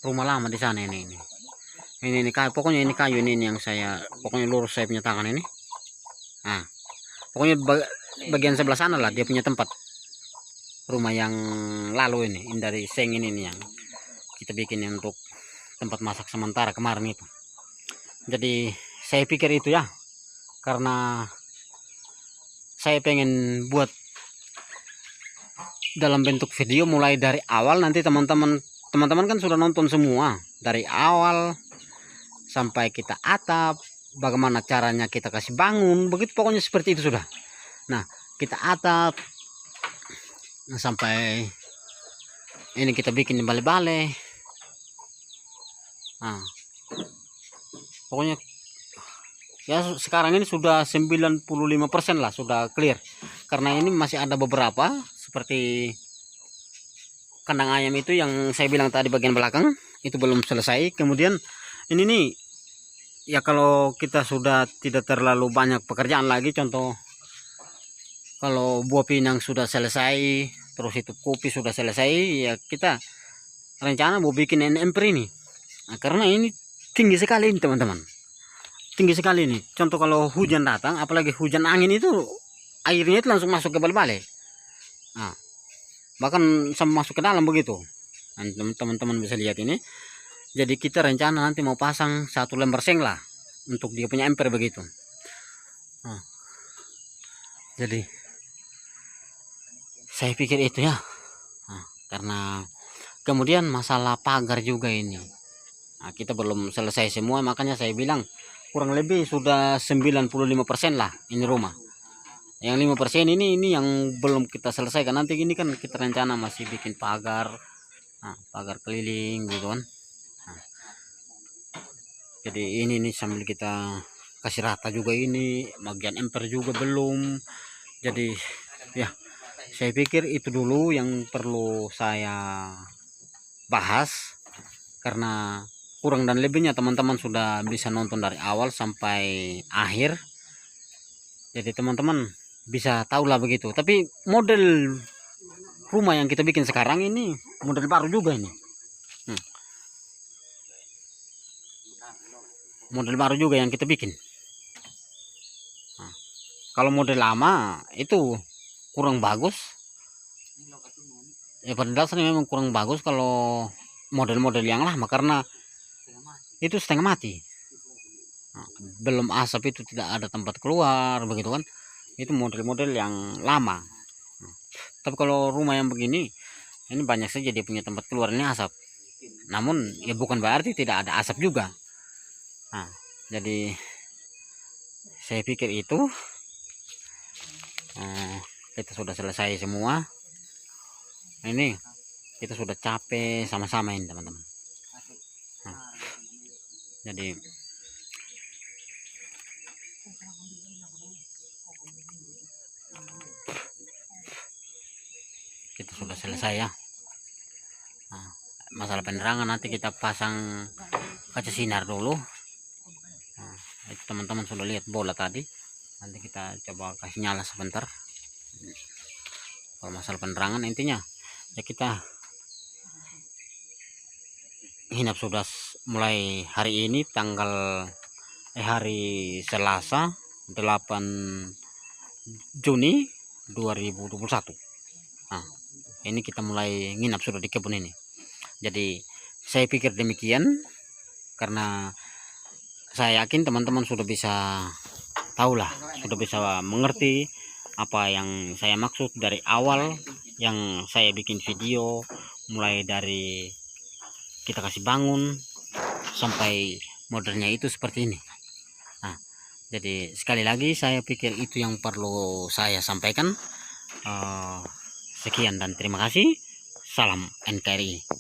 rumah lama di sana ini kayu. Pokoknya ini kayu ini yang saya, pokoknya lurus saya punya tangan ini. Nah, pokoknya bagian sebelah sana lah dia punya tempat rumah yang lalu ini dari seng ini yang kita bikin untuk tempat masak sementara kemarin itu. Jadi saya pikir itu ya, karena saya pengen buat dalam bentuk video mulai dari awal. Nanti teman-teman kan sudah nonton semua dari awal sampai kita atap, bagaimana caranya kita kasih bangun, begitu pokoknya seperti itu sudah. Nah, kita atap sampai ini kita bikin di bale-bale. Nah, pokoknya ya sekarang ini sudah 95% lah sudah clear. Karena ini masih ada beberapa seperti kandang ayam itu yang saya bilang tadi bagian belakang itu belum selesai. Kemudian ini nih ya, kalau kita sudah tidak terlalu banyak pekerjaan lagi, contoh kalau buah pinang sudah selesai, terus itu kopi sudah selesai, ya kita rencana mau bikin emper ini. Nah, karena ini tinggi sekali ini teman-teman, tinggi sekali ini. Contoh kalau hujan datang, apalagi hujan angin, itu airnya itu langsung masuk ke bale-bale. Nah, bahkan sampai masuk ke dalam begitu. Nah, teman-teman bisa lihat ini. Jadi kita rencana nanti mau pasang 1 lembar seng lah untuk dia punya emper begitu. Nah, jadi saya pikir itu ya. Nah, karena kemudian masalah pagar juga ini. Nah, kita belum selesai semua, makanya saya bilang kurang lebih sudah 95% lah ini rumah. Yang 5% ini yang belum kita selesaikan. Nanti ini kan kita rencana masih bikin pagar. Nah, pagar keliling gitu kan. Nah, jadi ini nih sambil kita kasih rata juga ini, bagian emper juga belum. Jadi ya, saya pikir itu dulu yang perlu saya bahas, karena kurang dan lebihnya teman-teman sudah bisa nonton dari awal sampai akhir. Jadi teman-teman bisa tahu lah begitu. Tapi model rumah yang kita bikin sekarang ini model baru juga ini. Model baru juga yang kita bikin. Nah, kalau model lama itu kurang bagus, Ya pada dasarnya memang kurang bagus kalau model-model yang lama, karena itu setengah mati. Nah, belum asap itu tidak ada tempat keluar begitu kan, itu model-model yang lama. Tapi kalau rumah yang begini, ini banyak saja dia punya tempat keluar ini asap, namun ya bukan berarti tidak ada asap juga. Nah, jadi saya pikir itu kita sudah selesai semua. Ini kita sudah capek sama-sama ini teman-teman. Nah, jadi kita sudah selesai ya. Nah, masalah penerangan nanti kita pasang kaca sinar dulu. Nah, itu teman-teman sudah lihat bola tadi, nanti kita coba kasih nyala sebentar. Kalau masalah penerangan intinya ya kita hinap sudah mulai hari ini hari Selasa 8 Juni 2021. Nah, ini kita mulai nginap sudah di kebun ini. Jadi saya pikir demikian, karena saya yakin teman-teman sudah bisa tahulah, sudah bisa mengerti apa yang saya maksud dari awal yang saya bikin video, mulai dari kita kasih bangun sampai modelnya itu seperti ini. Nah, jadi sekali lagi saya pikir itu yang perlu saya sampaikan. Sekian dan terima kasih. Salam NKRI.